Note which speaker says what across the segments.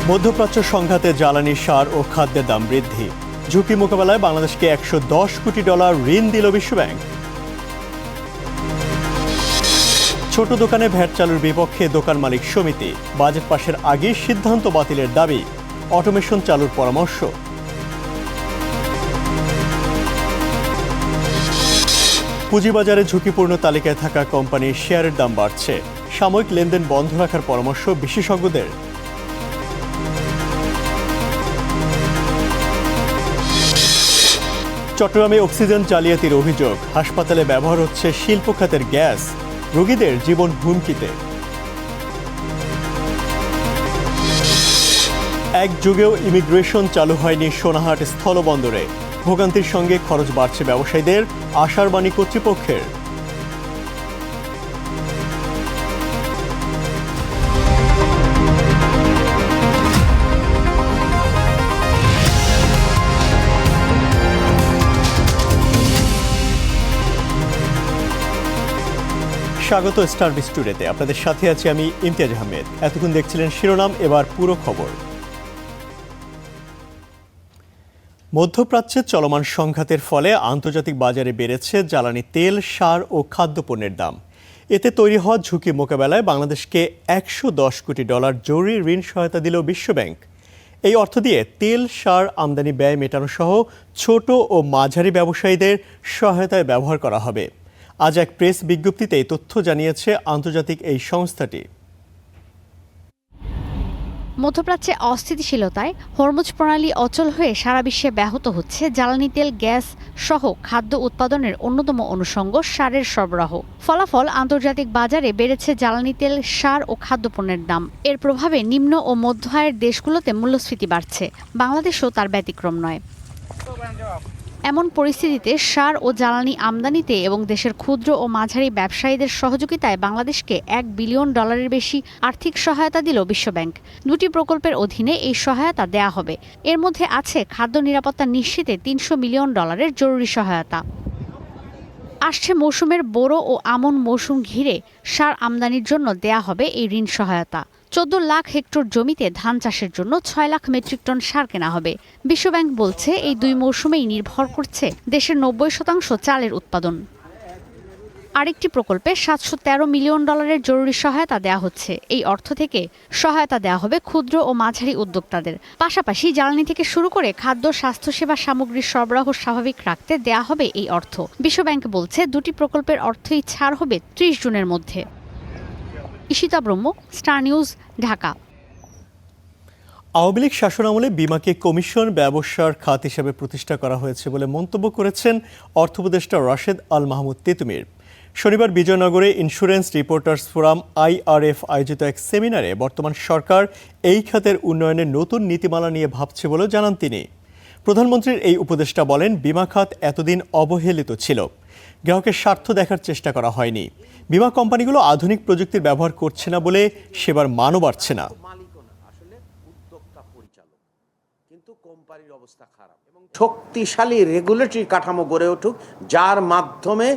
Speaker 1: মধ্যপ্রাচ্য সংঘাতে জ্বালানি সার ও খাদ্যের দাম বৃদ্ধি, ঝুঁকি মোকাবেলায় বাংলাদেশকে $110 কোটি ঋণ দিল বিশ্বব্যাংক। ছোট দোকানে ভ্যাট চালুর বিপক্ষে দোকান মালিক সমিতি, বাজেট পাশের আগে সিদ্ধান্ত বাতিলের দাবি, অটোমেশন চালুর পরামর্শ। পুঁজিবাজারে ঝুঁকিপূর্ণ তালিকায় থাকা কোম্পানির শেয়ারের দাম বাড়ছে, সাময়িক লেনদেন বন্ধ রাখার পরামর্শ বিশেষজ্ঞদের। চট্টগ্রামে অক্সিজেন জালিয়াতির অভিযোগ, হাসপাতালে ব্যবহার হচ্ছে শিল্প খাতের গ্যাস, রোগীদের জীবন হুমকিতে। এক যুগেও ইমিগ্রেশন চালু হয়নি সোনাহাট স্থলবন্দরে, ভোগান্তির সঙ্গে খরচ বাড়ছে ব্যবসায়ীদের, আশার বাণী কর্তৃপক্ষের। স্বাগত স্টার বিস্টুডিওতে, আপনাদের সাথে আছি আমি ইমতিয়াজ আহমেদ। এতক্ষণ দেখছিলেন শিরোনাম, এবার পুরো খবর। মধ্যপ্রাচ্যে চলমান সংঘাতের ফলে আন্তর্জাতিক বাজারে বেড়েছে জ্বালানি তেল, সার ও খাদ্যপণ্যের দাম। এতে তৈরি হওয়া ঝুঁকি মোকাবেলায় বাংলাদেশকে $110 কোটি জরুরি ঋণ সহায়তা দিল বিশ্বব্যাংক। এই অর্থ দিয়ে তেল, সার আমদানি ব্যয় মেটানো সহ ছোট ও মাঝারি ব্যবসায়ীদের সহায়তায় ব্যবহার করা হবে। আজ এক প্রেস বিজ্ঞপ্তিতে এই তথ্য জানিয়েছে আন্তর্জাতিক এই সংস্থাটি।
Speaker 2: মধ্যপ্রাচ্যে অস্থিতিশীলতায় হরমুজ প্রণালী অচল হয়ে সারা বিশ্বে ব্যাহত হচ্ছে জ্বালানি তেল, গ্যাস সহ খাদ্য উৎপাদনের অন্যতম অনুষঙ্গ সারের সরবরাহ। ফলাফল, আন্তর্জাতিক বাজারে বেড়েছে জ্বালানি তেল, সার ও খাদ্যপণ্যের দাম। এর প্রভাবে নিম্ন ও মধ্য আয়ের দেশগুলোতে মূল্যস্ফীতি বাড়ছে, বাংলাদেশও তার ব্যতিক্রম নয়। এমন পরিস্থিতিতে সার ও জ্বালানি আমদানিতে এবং দেশের ক্ষুদ্র ও মাঝারি ব্যবসায়ীদের সহযোগিতায় বাংলাদেশকে $1 বিলিয়ন বেশি আর্থিক সহায়তা দিল বিশ্বব্যাংক। দুটি প্রকল্পের অধীনে এই সহায়তা দেয়া হবে। এর মধ্যে আছে খাদ্য নিরাপত্তা নিশ্চিতে $300 মিলিয়ন জরুরি সহায়তা। আসছে মৌসুমের বোরো ও আমন মৌসুম ঘিরে সার আমদানির জন্য দেয়া হবে এই ঋণ সহায়তা। 14 লাখ হেক্টর জমিতে ধান চাষের জন্য 6 লাখ মেট্রিক টন সার কেনা হবে। বিশ্বব্যাংক বলছে, এই দুই মৌসুমেই নির্ভর করছে দেশের 90% চালের উৎপাদন। আরেকটি প্রকল্পে $713 মিলিয়ন জরুরি সহায়তা দেয়া হচ্ছে। এই অর্থ থেকে সহায়তা দেয়া হবে ক্ষুদ্র ও মাঝারি উদ্যোক্তাদের। পাশাপাশি জ্বালানি থেকে শুরু করে খাদ্য, স্বাস্থ্যসেবা সামগ্রীর সরবরাহ স্বাভাবিক রাখতে দেয়া হবে এই অর্থ। বিশ্বব্যাংক বলছে, দুটি প্রকল্পের অর্থই ছাড় হবে 30 জুনের মধ্যে। ঈশিতা ব্রহ্ম, স্টার নিউজ, ঢাকা।
Speaker 1: আওয়ামী লীগ শাসনামলে বিমাকে কমিশন ব্যবসার খাত হিসেবে প্রতিষ্ঠা করা হয়েছে বলে মন্তব্য করেছেন অর্থ উপদেষ্টা রাশেদ আল মাহমুদ তিতুমির। শনিবার বিজয়নগরে ইন্স্যুরেন্স রিপোর্টার্স ফোরাম IRF আয়োজিত এক সেমিনারে বর্তমান সরকার এই খাতের উন্নয়নের নতুন নীতিমালা নিয়ে ভাবছে বলে জানান তিনি। প্রধানমন্ত্রীর এই উপদেষ্টা বলেন, বিমা খাত এতদিন অবহেলিত ছিল, গ্রাহকের স্বার্থ দেখার চেষ্টা করা হয়নি। বিমা কোম্পানিগুলো আধুনিক প্রযুক্তির ব্যবহার করছে না বলে সেবার মানও বাড়ছে না।
Speaker 3: শক্তিশালী রেগুলেটরি কাঠামো গড়ে উঠুক, যার মাধ্যমে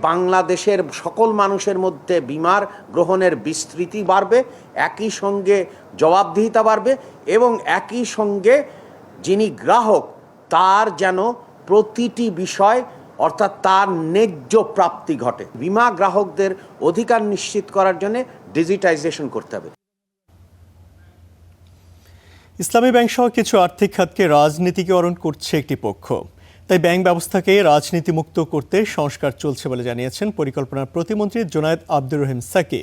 Speaker 3: বাংলাদেশের সকল মানুষের মধ্যে বিমার গ্রহণের বিস্তৃতি বাড়বে, একই সঙ্গে জবাবদিহিতা বাড়বে এবং একই সঙ্গে যিনি গ্রাহক তার যেন প্রতিটি বিষয় অর্থাৎ তার ন্যায্য প্রাপ্তি ঘটে। বিমা গ্রাহকদের অধিকার নিশ্চিত করার জন্য ডিজিটাইজেশন করতে হবে।
Speaker 1: ইসলামী ব্যাংক সহ কিছু আর্থিক খাতকে রাজনীতিকরণ করছে একটি পক্ষ, তাই ব্যাংক ব্যবস্থাকে রাজনীতিমুক্ত করতে সংস্কার চলছে বলে জানিয়েছেন পরিকল্পনার প্রতিমন্ত্রী জোনায়েদ আব্দুর রহিম সাকি।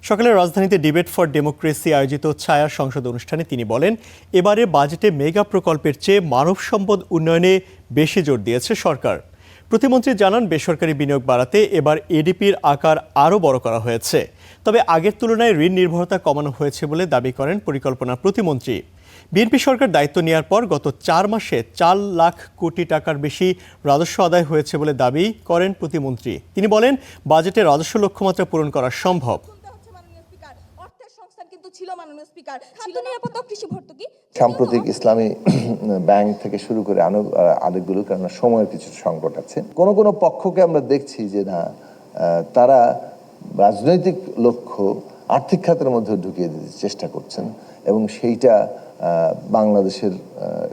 Speaker 1: সকালে রাজধানীতে ডিবেট ফর ডেমোক্রেসি আয়োজিত ছায়া সংসদ অনুষ্ঠানে তিনি বলেন, এবারে বাজেটে মেগা প্রকল্পের চেয়ে মানব সম্পদ উন্নয়নে বেশি জোর দিয়েছে সরকার। প্রতিমন্ত্রী জানান, বেসরকারি বিনিয়োগ বাড়াতে এবার এডিপির আকার আরও বড় করা হয়েছে, তবে আগের তুলনায় ঋণ নির্ভরতা কমানো হয়েছে বলে দাবি করেন পরিকল্পনা প্রতিমন্ত্রী। বিএনপি সরকার দায়িত্ব নেওয়ার পর গত 4 মাসে 4 লাখ কোটি টাকার বেশি রাজস্ব আদায় হয়েছে বলে দাবি করেন প্রতিমন্ত্রী। তিনি বলেন, বাজেটে রাজস্ব লক্ষ্যমাত্রা পূরণ করা সম্ভব।
Speaker 4: সাম্প্রতিক ইসলামী ব্যাংক থেকে শুরু করে আরেকগুলো, কারণ সময়ের কিছু সংকট আছে। কোন পক্ষকে আমরা দেখছি যে না, তারা রাজনৈতিক লক্ষ্য আর্থিক খাতের মধ্যে ঢুকিয়ে দিতে চেষ্টা করছেন এবং সেইটা বাংলাদেশের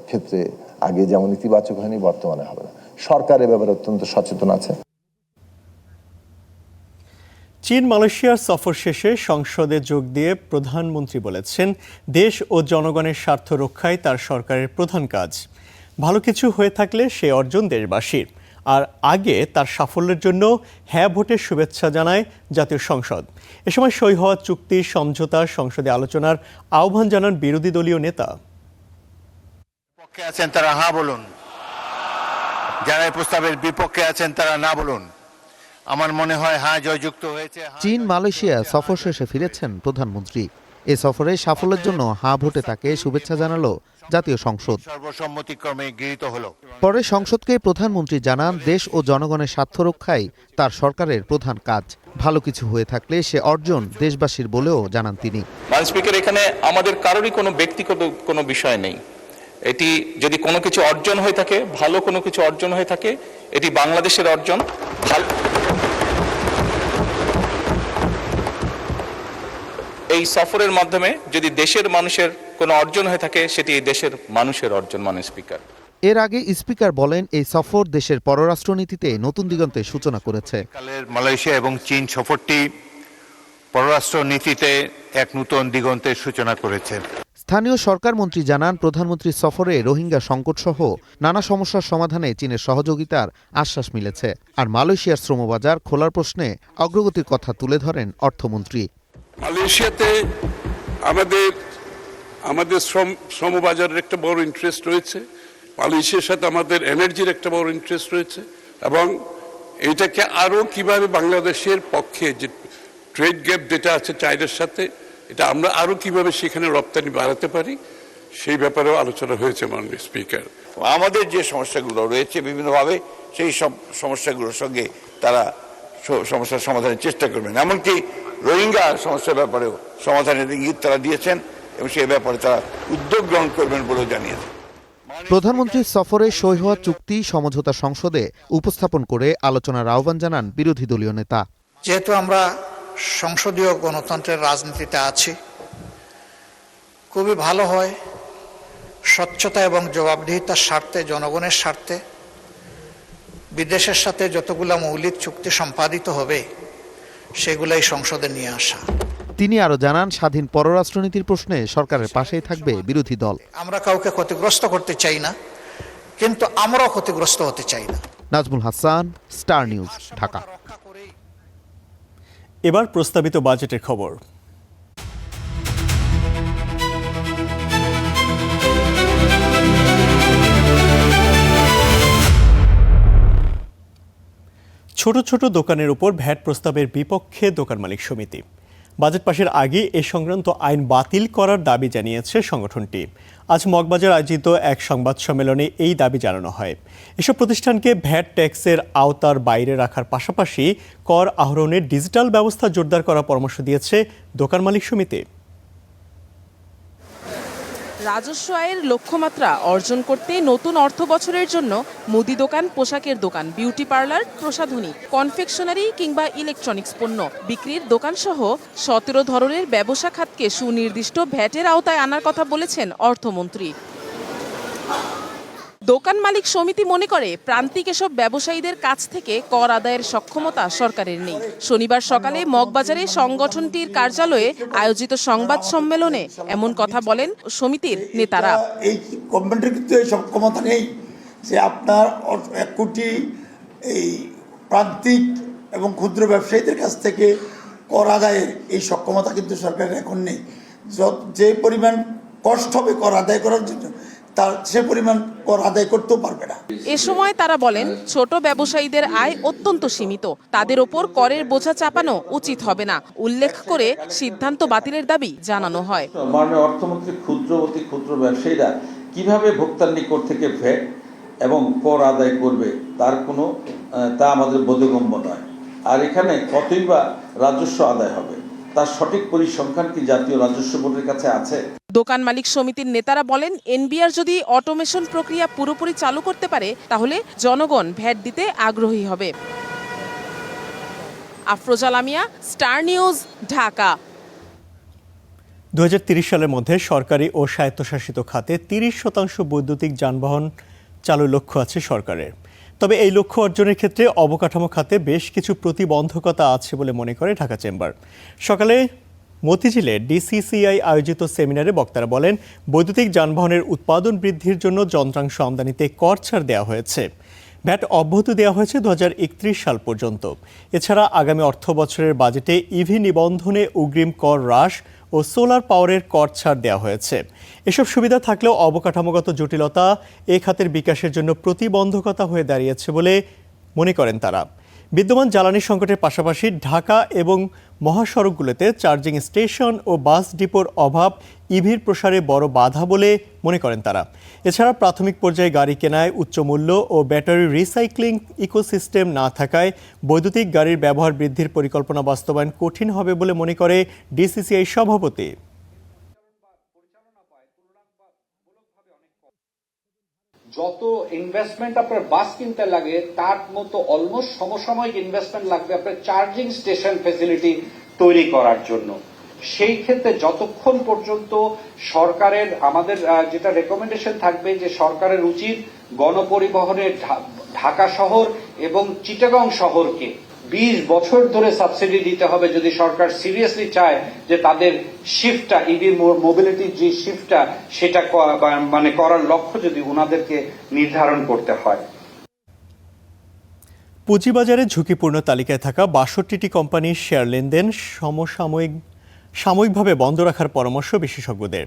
Speaker 4: ক্ষেত্রে আগে যেমন ইতিবাচক হয়নি, বর্তমানে হবে না। সরকার এ ব্যাপারে অত্যন্ত সচেতন আছে।
Speaker 1: চীন মালয়েশিয়ার সফর শেষে সংসদে যোগ দিয়ে প্রধানমন্ত্রী বলেছেন, দেশ ও জনগণের স্বার্থ রক্ষাই তার সরকারের প্রধান কাজ। ভালো কিছু হয়ে থাকলে সে অর্জন দেশবাসীর। আর আগে তার সাফল্যের জন্য হ্যাঁ ভোটের শুভেচ্ছা জানায় জাতীয় সংসদ। এ সময় সই হওয়া চুক্তি সমঝোতা সংসদে আলোচনার আহ্বান জানান বিরোধী দলীয় নেতা।
Speaker 5: পক্ষে আছেন তারা হ্যাঁ বলুন, যারা এই প্রস্তাবের বিপক্ষে আছেন তারা না বলুন। আমার মনে হয় হ্যাঁ জয়যুক্ত হয়েছে।
Speaker 6: চীন মালয়েশিয়া সফর শেষে ফিরেছেন প্রধানমন্ত্রী। এ সফরে সাফল্যের জন্য হ্যাঁ ভোটে তাকে শুভেচ্ছা জানালো জাতীয় সংসদ।
Speaker 5: সর্বসম্মতিক্রমে গৃহীত হলো।
Speaker 6: পরে সংসদকে প্রধানমন্ত্রী জানান, দেশ ও জনগণের স্বার্থ রক্ষাই তার সরকারের প্রধান কাজ। ভালো কিছু হয়ে থাকলে সে অর্জন দেশবাসীর বলেও জানান তিনি।
Speaker 7: মাননীয় স্পিকার, এখানে আমাদের কারোরই কোনো ব্যক্তিগত কোনো বিষয় নেই। এটি যদি কোনো কিছু অর্জন হয়ে থাকে, ভালো কোনো কিছু অর্জন হয়ে থাকে, এটি বাংলাদেশের অর্জন। এই সফরের মাধ্যমে যদি দেশের মানুষের কোনো অর্জন হয়ে থাকে, সেটি এই দেশের মানুষের অর্জন। মাননীয় স্পিকার,
Speaker 6: এর আগে স্পিকার বলেন, এই সফর দেশের পররাষ্ট্রনীতিতে নতুন দিগন্তের সূচনা করেছে।
Speaker 5: মালয়েশিয়া এবং চীন সফরটি পররাষ্ট্র নীতিতে এক নতুন দিগন্তের সূচনা করেছে।
Speaker 6: স্থানীয় সরকার মন্ত্রী জানান, প্রধানমন্ত্রীর সফরে রোহিঙ্গা সংকট সহ নানা সমস্যার সমাধানে চীনের সহযোগিতার আশ্বাস মিলেছে। আর মালয়েশিয়ার শ্রমবাজার খোলার প্রশ্নে অগ্রগতির কথা তুলে ধরেন অর্থমন্ত্রী।
Speaker 8: মালয়েশিয়াতে আমাদের শ্রমবাজারের একটা বড় ইন্টারেস্ট রয়েছে। মালয়েশিয়ার সাথে আমাদের এনার্জির একটা বড় ইন্টারেস্ট রয়েছে এবং এটাকে আরো কিভাবে বাংলাদেশের পক্ষে যে ট্রেড গ্যাপ যেটা আছে চায়নার সাথে, এটা আমরা আরো কিভাবে সেখানে রপ্তানি বাড়াতে পারি, সেই ব্যাপারেও আলোচনা হয়েছে মাননীয় স্পিকার।
Speaker 5: আমাদের যে সমস্যাগুলো রয়েছে বিভিন্নভাবে সেই সব সমস্যাগুলোর সঙ্গে তারা সমস্যার সমাধানের চেষ্টা করবেন। এমনকি রোহিঙ্গা সমস্যার ব্যাপারেও সমাধানের ইঙ্গিত তারা দিয়েছেন এবং সেই ব্যাপারে তারা উদ্যোগ গ্রহণ করবেন বলেও জানিয়েছেন।
Speaker 6: প্রধানমন্ত্রীর সফরে সই হওয়া চুক্তি সমঝোতা সংসদে উপস্থাপন করে আলোচনার আহ্বান জানান বিরোধী দলীয় নেতা।
Speaker 9: যেহেতু আমরা সংসদীয় গণতন্ত্রের রাজনীতিতে আছি, খুবই ভালো হয় স্বচ্ছতা এবং জবাবদিহিতার স্বার্থে, জনগণের স্বার্থে বিদেশের সাথে যতগুলা মৌলিক চুক্তি সম্পাদিত হবে সেগুলাই সংসদে নিয়ে আসা।
Speaker 6: তিনি আরো জানান, স্বাধীন পররাষ্ট্রনীতির প্রশ্নে সরকারের পাশেই থাকবে বিরোধী দল।
Speaker 9: আমরা কাউকে ক্ষতিগ্রস্ত করতে চাই না, কিন্তু আমরাও ক্ষতিগ্রস্ত হতে চাই না।
Speaker 6: Nazmul Hasan, star news, Dhaka.
Speaker 1: এবার প্রস্তাবিত বাজেটের খবর। ছোট ছোট দোকানের উপর ভ্যাট প্রস্তাবের বিপক্ষে দোকান মালিক সমিতি। বাজেট পাশের আগে এ সংক্রান্ত আইন বাতিল করার দাবি জানিয়েছে সংগঠনটি। আজ মগবাজার আয়োজিত এক সংবাদ সম্মেলনে এই দাবি জানানো হয়। এসব প্রতিষ্ঠানকে ভ্যাট ট্যাক্সের আওতার বাইরে রাখার পাশাপাশি কর আহরণের ডিজিটাল ব্যবস্থা জোরদার করার পরামর্শ দিয়েছে দোকান মালিক সমিতি।
Speaker 10: রাজস্ব আয়ের লক্ষ্যমাত্রা অর্জন করতে নতুন অর্থ বছরের জন্য মুদি দোকান, পোশাকের দোকান, বিউটি পার্লার, প্রসাধনী, কনফেকশনারি কিংবা ইলেকট্রনিক্স পণ্য বিক্রির দোকান সহ 17 ধরনের ব্যবসা খাতকে সুনির্দিষ্ট ভ্যাটের আওতায় আনার কথা বলেছেন অর্থমন্ত্রী। দোকান মালিক সমিতি মনে করে, প্রান্তিক এসব ব্যবসায়ীদের কাছ থেকে কর আদায়ের সক্ষমতা সরকারের নেই। শনিবার সকালে মগবাজারে সংগঠনটির কার্যালয়ে আয়োজিত সংবাদ সম্মেলনে এমন কথা বলেন সমিতির নেতারা।
Speaker 11: এই গভর্নমেন্টের কিন্তু এই সক্ষমতা নেই যে আপনার 1 কোটি এই প্রান্তিক এবং ক্ষুদ্র ব্যবসায়ীদের কাছ থেকে কর আদায়ের এই সক্ষমতা কিন্তু সরকারের এখন নেই। যে পরিমাণ কষ্ট হবে কর আদায় করার জন্য, তার সে পরিমাণ কর আদায় করতেও পারবে না।
Speaker 10: এ সময় তারা বলেন, ছোট ব্যবসায়ীদের আয় অত্যন্ত সীমিত, তাদের ওপর করের বোঝা চাপানো উচিত হবে না। উল্লেখ করে সিদ্ধান্ত বাতিলের দাবি জানানো হয়।
Speaker 12: মাননীয় অর্থমন্ত্রী অতি ক্ষুদ্র ব্যবসায়ীরা কিভাবে ভোক্তার নিকট থেকে ভ্যাট এবং কর আদায় করবে তা আমাদের বোধগম্য নয়। আর এখানে কতই বা রাজস্ব আদায় হবে, তার সঠিক পরিসংখ্যান কি জাতীয় রাজস্ব বোর্ডের কাছে আছে?
Speaker 10: দোকান মালিক সমিতির নেতারা বলেন, এনবিআর যদি অটোমেশন প্রক্রিয়া পুরোপুরি চালু করতে পারে তাহলে জনগণ ভ্যাট দিতে আগ্রহী হবে। Afroza Lamia, star news, Dhaka.
Speaker 1: 2030 সালের মধ্যে সরকারি ও স্বায়ত্তশাসিত খাতে 30% বৈদ্যুতিক যানবাহন চালুর লক্ষ্য আছে সরকারের। তবে এই লক্ষ্য অর্জনের ক্ষেত্রে অবকাঠামো খাতে বেশ কিছু প্রতিবন্ধকতা আছে বলে মনে করে ঢাকা চেম্বার। সকালে মতিঝিলে ডিসিসিআই আয়োজিত সেমিনারে বক্তারা বলেন, বৈদ্যুতিক যানবাহনের উৎপাদন বৃদ্ধির জন্য যন্ত্রাংশ আমদানিতে কর ছাড় দেওয়া হয়েছে। ভ্যাট অব্যাহত দেওয়া হয়েছে 2031 সাল পর্যন্ত। এছাড়া আগামী অর্থ বছরের বাজেটে ইভি নিবন্ধনে অগ্রিম কর হ্রাস ও সোলার পাওয়ারের কর ছাড় দেওয়া হয়েছে। এসব সুবিধা থাকলেও অবকাঠামোগত জটিলতা এ খাতের বিকাশের জন্য প্রতিবন্ধকতা হয়ে দাঁড়িয়েছে বলে মনে করেন তারা। বিদ্যমান জ্বালানি সংকটের পাশাপাশি ঢাকা এবং মহাসড়কগুলোতে চার্জিং স্টেশন ও বাস ডিপোর অভাব ইভির প্রসারে বড় বাধা বলে মনে করেন তারা। এছাড়া প্রাথমিক পর্যায়ে গাড়ি কেনায় উচ্চ মূল্য ও ব্যাটারি রিসাইক্লিং ইকোসিস্টেম না থাকায় বৈদ্যুতিক গাড়ির ব্যবহার বৃদ্ধির পরিকল্পনা বাস্তবায়ন কঠিন হবে বলে মনে করে ডিসিসিআই সভাপতি।
Speaker 13: যত ইনভেস্টমেন্ট আপনার বাস কিনতে লাগে তার মতো অলমোস্ট সমসাময়িক ইনভেস্টমেন্ট লাগবে আপনার চার্জিং স্টেশন ফ্যাসিলিটি তৈরি করার জন্য। সেই ক্ষেত্রে যতক্ষণ পর্যন্ত সরকারের আমাদের যেটা রেকমেন্ডেশন থাকবে যে সরকারের উচিত গণপরিবহনের ঢাকা শহর এবং চিটাগং শহরকে 20 বছর ধরে সাবসিডি দিতে হবে যদি সরকার সিরিয়াসলি চায় যে তাদের শিফটটা ইভি মোবিলিটির যে শিফটটা সেটা মানে করার লক্ষ্য যদি ওনাদেরকে নির্ধারণ করতে হয়।
Speaker 1: পুঁজিবাজারে ঝুঁকিপূর্ণ তালিকায় থাকা 62টি কোম্পানির শেয়ার লেনদেন সাময়িকভাবে বন্ধ রাখার পরামর্শ বিশেষজ্ঞদের।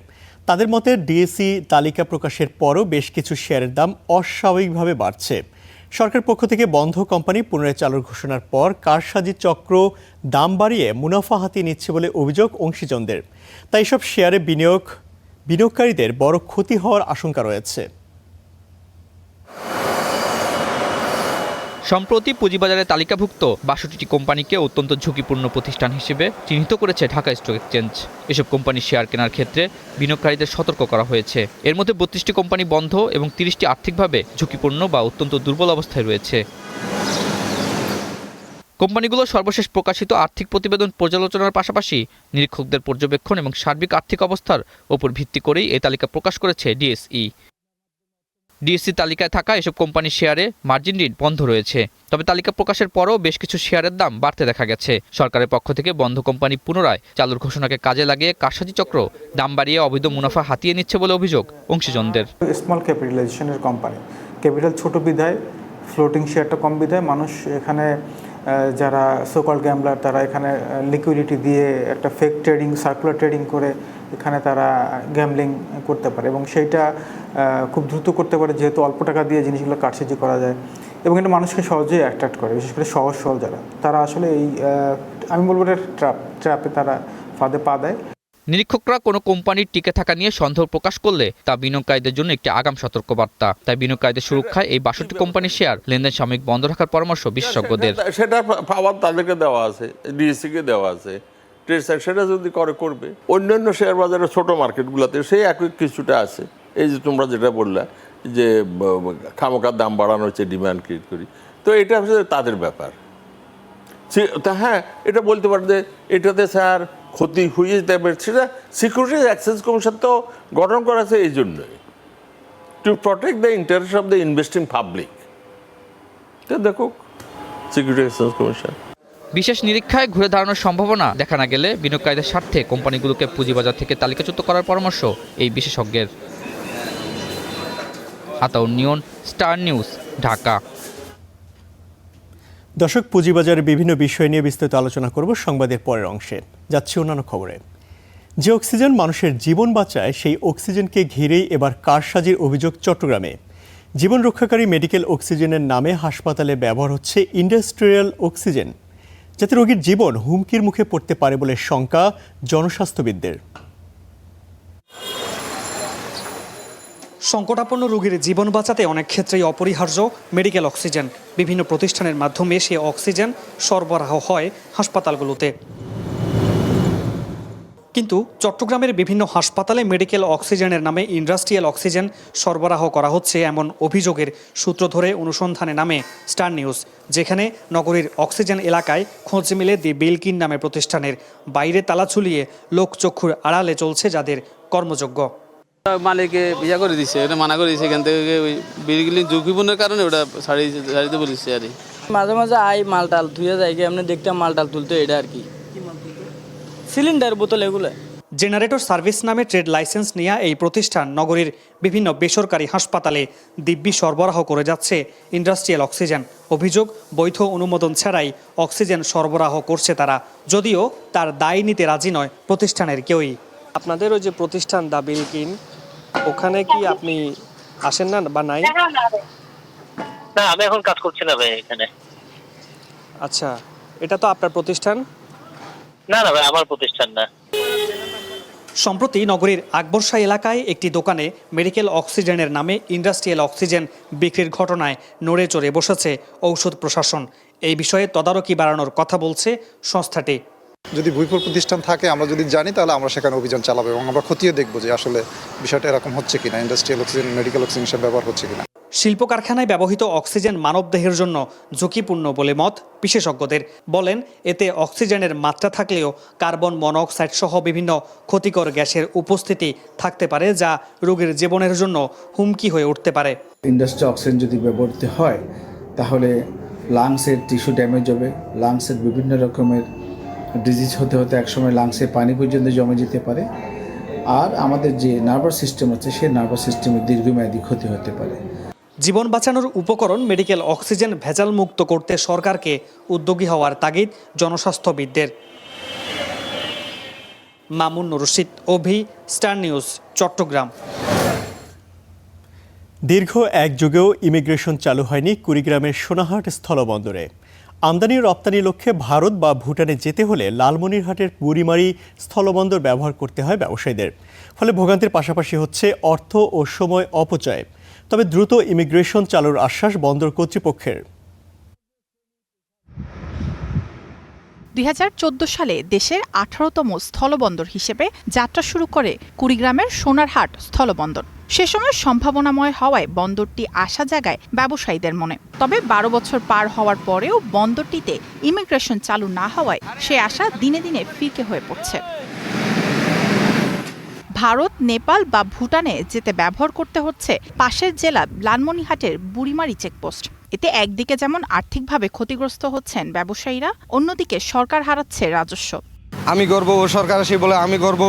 Speaker 1: তাদের মতে ডিএসই তালিকা প্রকাশের পরও বেশ কিছু শেয়ারের দাম অস্বাভাবিকভাবে বাড়ছে। সরকার পক্ষ থেকে বন্ধ কোম্পানি পুনরায় চালুর ঘোষণার পর কারসাজি চক্র দাম বাড়িয়ে মুনাফা হাতিয়ে নিচ্ছে বলে অভিযোগ অংশীজনদের। তাই সব শেয়ারে বিনিয়োগকারীদের বড় ক্ষতি হওয়ার আশঙ্কা রয়েছে।
Speaker 14: সম্প্রতি পুঁজিবাজারে তালিকাভুক্ত 62টি কোম্পানিকে অত্যন্ত ঝুঁকিপূর্ণ প্রতিষ্ঠান হিসেবে চিহ্নিত করেছে ঢাকা স্টক এক্সচেঞ্জ। এসব কোম্পানির শেয়ার কেনার ক্ষেত্রে বিনিয়োগকারীদের সতর্ক করা হয়েছে। এর মধ্যে 32টি কোম্পানি বন্ধ এবং 30টি আর্থিকভাবে ঝুঁকিপূর্ণ বা অত্যন্ত দুর্বল অবস্থায় রয়েছে। কোম্পানিগুলো সর্বশেষ প্রকাশিত আর্থিক প্রতিবেদন পর্যালোচনার পাশাপাশি নিরীক্ষকদের পর্যবেক্ষণ এবং সার্বিক আর্থিক অবস্থার ওপর ভিত্তি করেই এই তালিকা প্রকাশ করেছে ডিএসই। ডিএসসি তালিকায় থাকা এসব কোম্পানির শেয়ারে মার্জিন ঋণ বন্ধ রয়েছে। তবে তালিকা প্রকাশের পরও বেশ কিছু শেয়ারের দাম বাড়তে দেখা গেছে। সরকারের পক্ষ থেকে বন্ধ কোম্পানি পুনরায় চালুর ঘোষণাকে কাজে লাগিয়ে কারসাজি চক্র দাম বাড়িয়ে অবৈধ মুনাফা হাতিয়ে নিচ্ছে বলে অভিযোগ অংশীজনদের।
Speaker 15: স্মল ক্যাপিটালাইজেশনের কোম্পানি, ক্যাপিটাল ছোট বিধায়, ফ্লোটিং শেয়ারটা কম বিধায় মানুষ এখানে যারা সোকল গ্যাম্বলার তারা এখানে লিকুইডিটি দিয়ে একটা ফেক ট্রেডিং, সার্কুলার ট্রেডিং করে এখানে তারা গ্যাম্বলিং করতে পারে এবং সেইটা খুব দ্রুত করতে পারে যেহেতু অল্প টাকা দিয়ে জিনিসগুলো কারসাজি করা যায় এবং এটা মানুষকে সহজেই অ্যাট্রাক্ট করে, বিশেষ করে সহজ সরল যারা তারা আসলে এই আমি বলবো ট্র্যাপে তারা ফাঁদে পা দেয়।
Speaker 14: নিরীক্ষকরা কোনো কোম্পানির টিকে থাকা নিয়ে সন্দেহ প্রকাশ করলে তা বিনিয়োগকারীদের জন্য একটি আগাম সতর্কবার্তা। তাই বিনিয়োগকারীদের সুরক্ষায় এই 62টি কোম্পানির শেয়ার লেনদেন সাময়িক বন্ধ রাখার পরামর্শ বিশেষজ্ঞদের।
Speaker 16: সেটা পাওয়ার তাদেরকে দেওয়া আছে, ডিএসসিকে দেওয়া আছে, সেটা যদি করবে। অন্যান্য শেয়ার বাজারে ছোট মার্কেটগুলোতে সেই একই কিছুটা আছে। এই যে তোমরা যেটা বললা যে খামোকার দাম বাড়ানো হচ্ছে, ডিমান্ড ক্রিয়েট করি, তো এটা হচ্ছে তাদের ব্যাপার। তা হ্যাঁ, এটা বলতে পারে যে এটাতে স্যার ক্ষতি হয়ে যেতে পারে, সেটা সিকিউরিটিজ এক্সচেঞ্জ কমিশন তো গঠন করা আছে এই জন্যই, two protect the interest of the investing public. তো দেখো সিকিউরিটি এক্সচেঞ্জ কমিশন
Speaker 14: বিশেষ নিরীক্ষায় ঘুরে দাঁড়ানোর সম্ভাবনা দেখা না গেলে বিনিয়োগকারীদের স্বার্থে কোম্পানিগুলোকে পুঁজিবাজার থেকে তালিকাচ্যুত করার পরামর্শ এই বিশেষজ্ঞের। আতাউর নিয়ন, স্টার নিউজ, ঢাকা।
Speaker 1: দর্শক, পুঁজিবাজারের বিভিন্ন বিষয় নিয়ে বিস্তারিত আলোচনা করব সংবাদের পরের অংশে। যাচ্ছি অন্যান্য খবরে। যে অক্সিজেন মানুষের জীবন বাঁচায় সেই অক্সিজেনকে ঘিরেই এবার কারসাজির অভিযোগ চট্টগ্রামে। জীবন রক্ষাকারী মেডিকেল অক্সিজেনের নামে হাসপাতালে ব্যবহার হচ্ছে ইন্ডাস্ট্রিয়াল অক্সিজেন, যাতে রোগীর জীবন হুমকির মুখে পড়তে পারে বলে শঙ্কা জনস্বাস্থ্যবিদদের।
Speaker 17: সংকটাপন্ন রোগীর জীবন বাঁচাতে অনেক ক্ষেত্রেই অপরিহার্য মেডিকেল অক্সিজেন। বিভিন্ন প্রতিষ্ঠানের মাধ্যমে সে অক্সিজেন সরবরাহ হয় হাসপাতালগুলোতে। কিন্তু চট্টগ্রামের বিভিন্ন হাসপাতালে মেডিকেল অক্সিজেনের নামে ইন্ডাস্ট্রিয়াল অক্সিজেন সরবরাহ করা হচ্ছে এমন অভিযোগের সূত্র ধরে অনুসন্ধানে নামে স্টার নিউজ, যেখানে নগরীর অক্সিজেন এলাকায় খোঁজ মিলে দি বিলকিন নামে প্রতিষ্ঠানের বাইরে তালা ঝুলিয়ে লোকচক্ষুর আড়ালে চলছে যাদের কর্মযোগ্য।
Speaker 18: মালিকে বিয়া করে দিচ্ছে, ওটা মানা করে দিচ্ছে, এখান থেকে ওই বিলকিন ঝুঁকিপূর্ণের কারণে ওটা ছাড়িতে বলেছে আর মাঝে মাঝে আই মালটাল ধুয়ে যায় কি এমনি দেখতাম মালটাল তুলতো, এটা আর কি সিলিন্ডার বোতল এগুলো।
Speaker 17: জেনারেটর সার্ভিস নামে ট্রেড লাইসেন্স নেওয়া এই প্রতিষ্ঠান নগরীর বিভিন্ন বেসরকারি হাসপাতালে দিব্যি সরবরাহ করে যাচ্ছে ইন্ডাস্ট্রিয়াল অক্সিজেন। অভিযোগ, বৈধ অনুমোদন ছাড়াই অক্সিজেন সরবরাহ করছে তারা, যদিও তার দায় নিতে রাজি নয় প্রতিষ্ঠানের কেউই।
Speaker 18: আপনাদের ওই যে প্রতিষ্ঠান দা বিলকিন, ওখানে কি আপনি আসেন না বা নাই?
Speaker 19: না, আমি এখন কাজ করছি না ভাই এখানে।
Speaker 18: আচ্ছা, এটা তো আপনার প্রতিষ্ঠান?
Speaker 19: না না ভাই, আমার প্রতিষ্ঠান না।
Speaker 17: সম্প্রতি নগরীর আকবরশাহ এলাকায় একটি দোকানে মেডিকেল অক্সিজেনের নামে ইন্ডাস্ট্রিয়াল অক্সিজেন বিক্রির ঘটনায় নড়ে চড়ে বসেছে ঔষধ প্রশাসন। এই বিষয়ে তদারকি বাড়ানোর কথা বলছে সংস্থাটি।
Speaker 20: যদি ভুইফল প্রতিষ্ঠান থাকে, আমরা যদি জানি, তাহলে আমরা সেখানে অভিযান চালাবো এবং আমরা খতিয়ে দেখবো যে আসলে বিষয়টা এরকম হচ্ছে কিনা, ইন্ডাস্ট্রিয়াল অক্সিজেন, মেডিকেল অক্সিজেন হিসেবে ব্যবহার হচ্ছে কিনা।
Speaker 17: শিল্প কারখানায় ব্যবহৃত অক্সিজেন মানবদেহের জন্য ঝুঁকিপূর্ণ বলে মত বিশেষজ্ঞদের। বলেন, এতে অক্সিজেনের মাত্রা থাকলেও কার্বন মনোক্সাইড সহ বিভিন্ন ক্ষতিকর গ্যাসের উপস্থিতি থাকতে পারে, যা রোগীর জীবনের জন্য হুমকি হয়ে উঠতে পারে।
Speaker 21: ইন্ডাস্ট্রিয়াল অক্সিজেন যদি ব্যবহৃত হয় তাহলে লাংসের টিস্যু ড্যামেজ হবে, লাংসের বিভিন্ন রকমের ডিজিজ হতে হতে একসময় লাংসে পানি পর্যন্ত জমে যেতে পারে। আর আমাদের যে নার্ভাস সিস্টেম আছে, সেই নার্ভাস সিস্টেমের দীর্ঘমেয়াদী ক্ষতি হতে পারে।
Speaker 17: জীবন বাঁচানোর উপকরণ মেডিকেল অক্সিজেন ভেজাল মুক্ত করতে সরকারকে উদ্যোগী হওয়ার তাগিদ জনস্বাস্থ্যবিদদের। মামুন রশিদ, অভি, স্টার নিউজ, চট্টগ্রাম।
Speaker 1: দীর্ঘ এক যুগেও ইমিগ্রেশন চালু হয়নি কুড়িগ্রামের সোনাহাট স্থলবন্দরে। আমদানি রপ্তানি লক্ষ্যে ভারত বা ভুটানে যেতে হলে লালমনিরহাটের বুড়িমারি স্থলবন্দর ব্যবহার করতে হয় ব্যবসায়ীদের। ফলে ভোগান্তির পাশাপাশি হচ্ছে অর্থ ও সময় অপচয়। তবে দ্রুত ইমিগ্রেশন চালুর আশ্বাস বন্দর কর্তৃপক্ষের।
Speaker 22: 2014 সালে দেশের 18তম স্থলবন্দর হিসেবে যাত্রা শুরু করে কুড়িগ্রামের সোনারহাট স্থলবন্দর। সে সময় সম্ভাবনাময় হওয়ায় বন্দরটি আশা জাগায় ব্যবসায়ীদের মনে। তবে 12 বছর পার হওয়ার পরেও বন্দরটিতে ইমিগ্রেশন চালু না হওয়ায় সে আশা দিনে দিনে ফিকে হয়ে পড়ছে। ভারত, নেপাল বা ভুটানে যেতে ব্যবহার করতে হচ্ছে পাশের জেলা লালমনিরহাটের বুড়িমারি চেকপোস্ট। এতে একদিকে যেমন আর্থিকভাবে ক্ষতিগ্রস্ত হচ্ছেন ব্যবসায়ীরা, অন্যদিকে সরকার হারাচ্ছে রাজস্ব।
Speaker 23: আমি গর্ব, ও সরকার আসে বলে আমি গর্ব,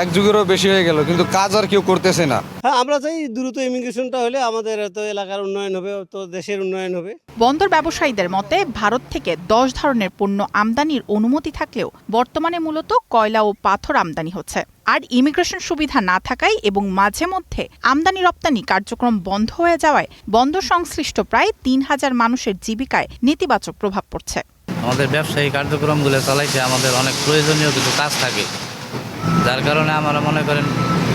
Speaker 23: এক যুগেরও বেশি হয়ে গেল, কিন্তু কাজ আর কেউ করতেছে না।
Speaker 24: হ্যাঁ, আমরা চাই দ্রুত ইমিগ্রেশনটা হলে আমাদের তো এলাকার উন্নয়ন হবে, তো দেশের উন্নয়ন হবে।
Speaker 22: বন্দর ব্যবসায়ীদের মতে ভারত থেকে 10 ধরনের পণ্য আমদানির অনুমতি থাকলেও বর্তমানে মূলত কয়লা ও পাথর আমদানি হচ্ছে। আর ইমিগ্রেশন সুবিধা না থাকায় এবং মাঝে মধ্যে আমদানি রপ্তানি কার্যক্রম বন্ধ হয়ে যাওয়ায় বন্দর সংশ্লিষ্ট প্রায় 3000 মানুষের জীবিকায় নেতিবাচক প্রভাব পড়ছে।
Speaker 25: আমাদের ব্যবসায়ী কার্যক্রমগুলো চালাইতে আমাদের অনেক প্রয়োজনীয় কিছু কাজ থাকে, যার কারণে আমরা মনে করেন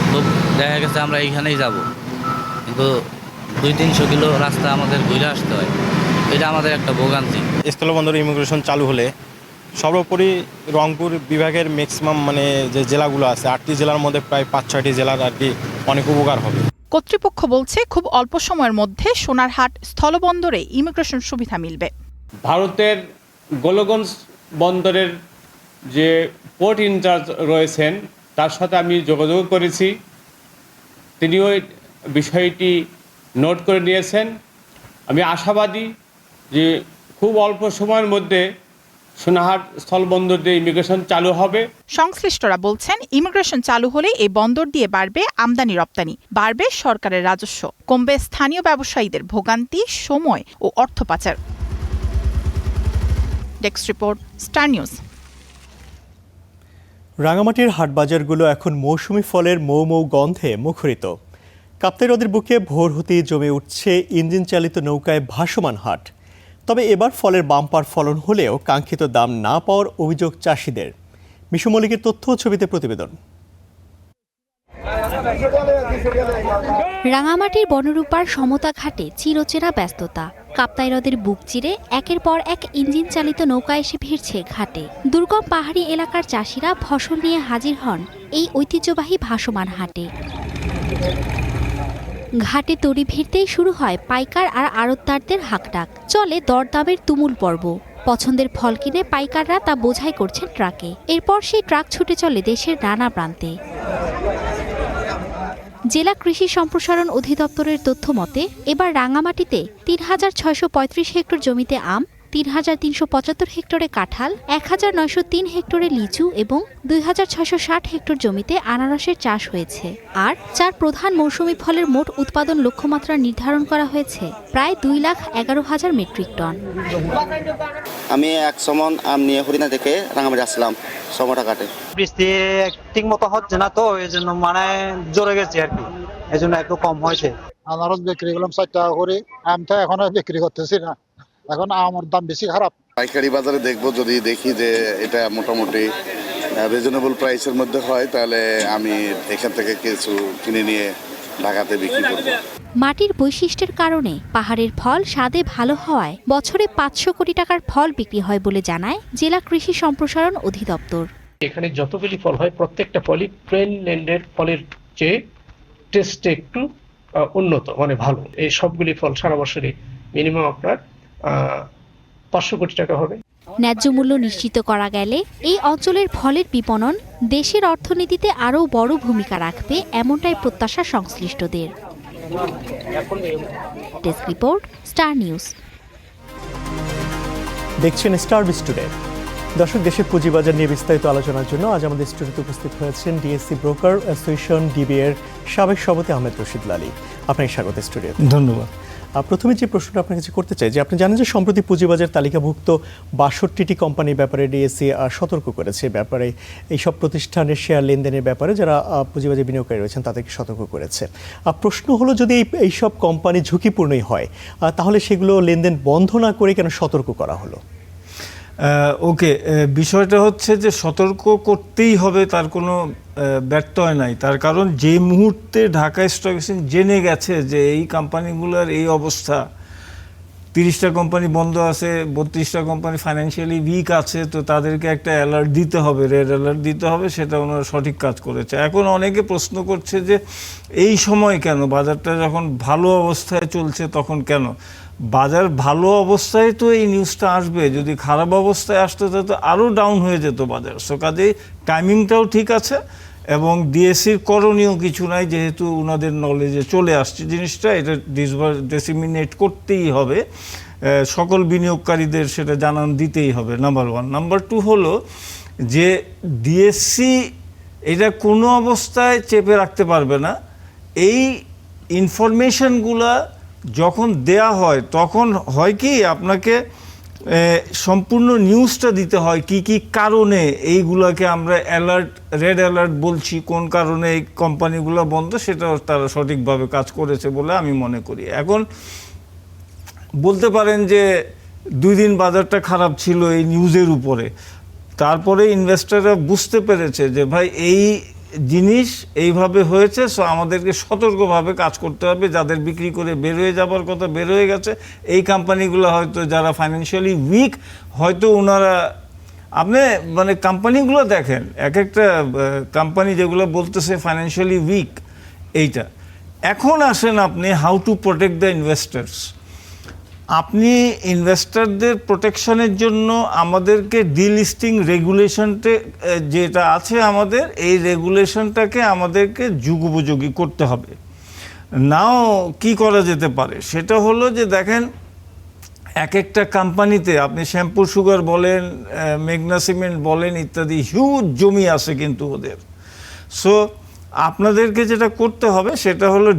Speaker 25: খুব দেখা গেছে আমরা এইখানেই যাব, কিন্তু 200-300 কিলো রাস্তা আমাদের ঘুরে আসতে হয়। এটা আমাদের একটা ভোগান্তি।
Speaker 26: স্থলবন্দর ইমিগ্রেশন চালু হলে সর্বোপরি রংপুর বিভাগের ম্যাক্সিমাম যে জেলাগুলো আছে, 8টি জেলার মধ্যে প্রায় 5-6টি জেলার আর কি অনেক উপকার হবে।
Speaker 22: কর্তৃপক্ষ বলছে খুব অল্প সময়ের মধ্যে সোনারহাট স্থলবন্দরে ইমিগ্রেশন সুবিধা মিলবে।
Speaker 27: ভারতের গোলগঞ্জ বন্দরের যে পোর্ট ইনচার্জ রয়েছেন তার সাথে আমি যোগাযোগ করেছি, তিনিও বিষয়টি নোট করে নিয়েছেন। আমি আশাবাদী যে খুব অল্প সময়ের মধ্যে সোনারহাট স্থলবন্দর দিয়ে ইমিগ্রেশন চালু হবে।
Speaker 22: সংশ্লিষ্টরা বলছেন ইমিগ্রেশন চালু হলে এই বন্দর দিয়ে বাড়বে আমদানি রপ্তানি, বাড়বে সরকারের রাজস্ব, কমবে স্থানীয় ব্যবসায়ীদের ভোগান্তি, সময় ও অর্থ পাচার। Desk report, star news.
Speaker 1: রাঙামাটির হাটবাজারগুলো এখন মৌসুমি ফলের মৌ মৌ গন্ধে মুখরিত। কাপ্তাই নদীর বুকে ভোর হতেই জমে উঠছে ইঞ্জিন চালিত নৌকায় ভাসমান হাট। তবে এবার ফলের বাম্পার ফলন হলেও কাঙ্ক্ষিত দাম না পাওয়ার অভিযোগ চাষিদের। মিশু মল্লিকের তথ্য ছবিতে প্রতিবেদন।
Speaker 28: রাঙামাটির বনরূপার সমতা ঘাটে চিরচেনা ব্যস্ততা।
Speaker 2: কাপ্তাই হ্রদের বুক চিরে একের পর এক ইঞ্জিন চালিত নৌকা এসে ভিড়ছে ঘাটে। দুর্গম পাহাড়ি এলাকার চাষিরা ফসল নিয়ে হাজির হন এই ঐতিহ্যবাহী ভাসমান হাটে। ঘাটে তরি ভিড়তেই শুরু হয় পাইকার আর আড়তদারদের হাঁকডাক, চলে দরদামের তুমুল পর্ব। পছন্দের ফল কিনে পাইকাররা তা বোঝাই করছেন ট্রাকে, এরপর সেই ট্রাক ছুটে চলে দেশের নানা প্রান্তে। জেলা কৃষি সম্প্রসারণ অধিদপ্তরের তথ্য মতে এবার রাঙামাটিতে ৩,৬৩৫ হেক্টর জমিতে আম, ৩,৩৭৫ হেক্টরে কাঁঠাল, ১,৯০৩ হেক্টরে লিচু এবং ২,৬৬০ হেক্টর জমিতে আনারসের চাষ হয়েছে। আর ৪ প্রধান মৌসুমি ফলের মোট উৎপাদন লক্ষ্যমাত্রা নির্ধারণ করা হয়েছে প্রায় ২,১১,০০০ মেট্রিক টন।
Speaker 3: আমি ১ সমন আম নিয়ে হরিণা থেকে রাঙামাটি আসলাম সমটা কাটে।
Speaker 4: বৃষ্টি ঠিক মতো হচ্ছে না, তো এই জন্য মানে জোরে গেছে আর কি, এই জন্য একটু কম হয়েছে।
Speaker 5: আনারস বিক্রি করলাম ৪ টাকা করে, আমটা এখন বিক্রি করতেছি না, এখন আমের দাম বেশি খারাপ।
Speaker 7: পাইকারি বাজারে দেখবো, যদি দেখি যে এটা মোটামুটি রিজনেবল প্রাইসের মধ্যে হয় তাহলে আমি এখান থেকে কিছু কিনে নিয়ে ঢাকাতে বিক্রি করব।
Speaker 2: মাটির বৈশিষ্ট্যের কারণে পাহাড়ের ফল স্বাদে ভালো হওয়ায় বছরে ৫০০ কোটি টাকার ফল বিক্রি হয় বলে জানায় জেলা কৃষি সম্প্রসারণ অধিদপ্তর।
Speaker 8: এখানে যতগুলি ফল হয় প্রত্যেকটা ফলই প্লেন ল্যান্ডের ফলের চেয়ে টেস্টে একটু উন্নত, মানে ভালো। এই সবগুলি ফল সারা বছরে মিনিমাম আপনার ৫০০ কোটি টাকা হবে।
Speaker 2: ন্যায্য মূল্য নিশ্চিত করা গেলে এই অঞ্চলের ফলের বিপণন দেশের অর্থনীতিতে আরও বড় ভূমিকা রাখবে, এমনটাই প্রত্যাশা সংশ্লিষ্টদের। Desk report, star news.
Speaker 1: দেখছেন স্টার টুডে। দর্শক, দেশের পুঁজিবাজার নিয়ে বিস্তারিত আলোচনার জন্য আজ আমাদের স্টুডিওতে উপস্থিত হয়েছেন ডিএসসি ব্রোকার অ্যাসোসিয়েশন ডিবি এর সাবেক সভাপতি আহমেদ রশিদ লালী। আপনাকে স্বাগত স্টুডিও।
Speaker 9: ধন্যবাদ।
Speaker 1: প্রথমে যে প্রশ্নটা আপনার কাছে করতে চাই যে আপনি জানেন যে সম্প্রতি পুঁজিবাজার তালিকাভুক্ত ৬২টি কোম্পানির ব্যাপারে ডিএসসি সতর্ক করেছে, ব্যাপারে এইসব প্রতিষ্ঠানের শেয়ার লেনদেনের ব্যাপারে যারা পুঁজিবাজার বিনিয়োগকারী রয়েছেন তাদেরকে সতর্ক করেছে। প্রশ্ন হলো, যদি এইসব কোম্পানি ঝুঁকিপূর্ণই হয় তাহলে সেগুলো লেনদেন বন্ধ না করে কেন সতর্ক করা হলো?
Speaker 9: ওকে, বিষয়টা হচ্ছে যে সতর্ক করতেই হবে, তার কোনো ব্যত্যয় নাই। তার কারণ যে মুহূর্তে ঢাকা স্টক এক্সচেঞ্জ জেনে গেছে যে এই কোম্পানিগুলোর এই অবস্থা, 30টা কোম্পানি বন্ধ আছে, 32টা কোম্পানি ফাইন্যান্সিয়ালি উইক আছে, তো তাদেরকে একটা অ্যালার্ট দিতে হবে, রেড অ্যালার্ট দিতে হবে, সেটা ওনারা সঠিক কাজ করেছে। এখন অনেকে প্রশ্ন করছে যে এই সময় কেন, বাজারটা যখন ভালো অবস্থায় চলছে তখন কেন? বাজার ভালো অবস্থায় তো এই নিউজটা আসবে, যদি খারাপ অবস্থায় আসতো তাহলে তো আরও ডাউন হয়ে যেত বাজার। সো কাজেই টাইমিংটাও ঠিক আছে এবং ডিএসসির করণীয় কিছু নাই, যেহেতু ওনাদের নলেজে চলে আসছে জিনিসটা, এটা ডিসেমিনেট করতেই হবে, সকল বিনিয়োগকারীদের সেটা জানান দিতেই হবে, নাম্বার 1। নাম্বার 2 হলো যে ডিএসসি এটা কোনো অবস্থায় চেপে রাখতে পারবে না। এই ইনফরমেশনগুলা যখন দেয়া হয় তখন হয় কি, আপনাকে সম্পূর্ণ নিউজটা দিতে হয়, কি কি কারণে এইগুলোকে আমরা অ্যালার্ট, রেড অ্যালার্ট বলছি, কোন কারণে এই কোম্পানিগুলো বন্ধ, সেটা তারা সঠিকভাবে কাজ করেছে বলে আমি মনে করি। এখন বলতে পারেন যে 2 দিন বাজারটা খারাপ ছিল এই নিউজের উপরে, তারপরে ইনভেস্টররা বুঝতে পেরেছে যে ভাই এই জিনিস এইভাবে হয়েছে, সো আমাদেরকে সতর্কভাবে কাজ করতে হবে। যাদের বিক্রি করে বের হয়ে যাবার কথা বের হয়ে গেছে, এই কোম্পানিগুলো হয়তো যারা ফাইন্যান্সিয়ালি উইক, হয়তো ওনারা, আপনি মানে কোম্পানিগুলো দেখেন, এক একটা কোম্পানি যেগুলো বলতেছে ফাইন্যান্সিয়ালি উইক, এইটা। এখন আসেন আপনি how to protect the investors. আপনি ইনভেস্টরদের প্রোটেকশনের জন্য আমাদেরকে ডিলিস্টিং রেগুলেশনটা যেটা আছে আমাদের, এই রেগুলেশনটাকে আমাদেরকে যুগোপযোগী করতে হবে। নাও কি করা যেতে পারে সেটা হলো যে দেখেন, এক একটা কোম্পানিতে আপনি শ্যাম্পু সুগার বলেন, মেঘনা সিমেন্ট বলেন ইত্যাদি, হিউজ জমি আছে কিন্তু ওদের। সো আপনাদেরকে যেটা করতে হবে সেটা হলো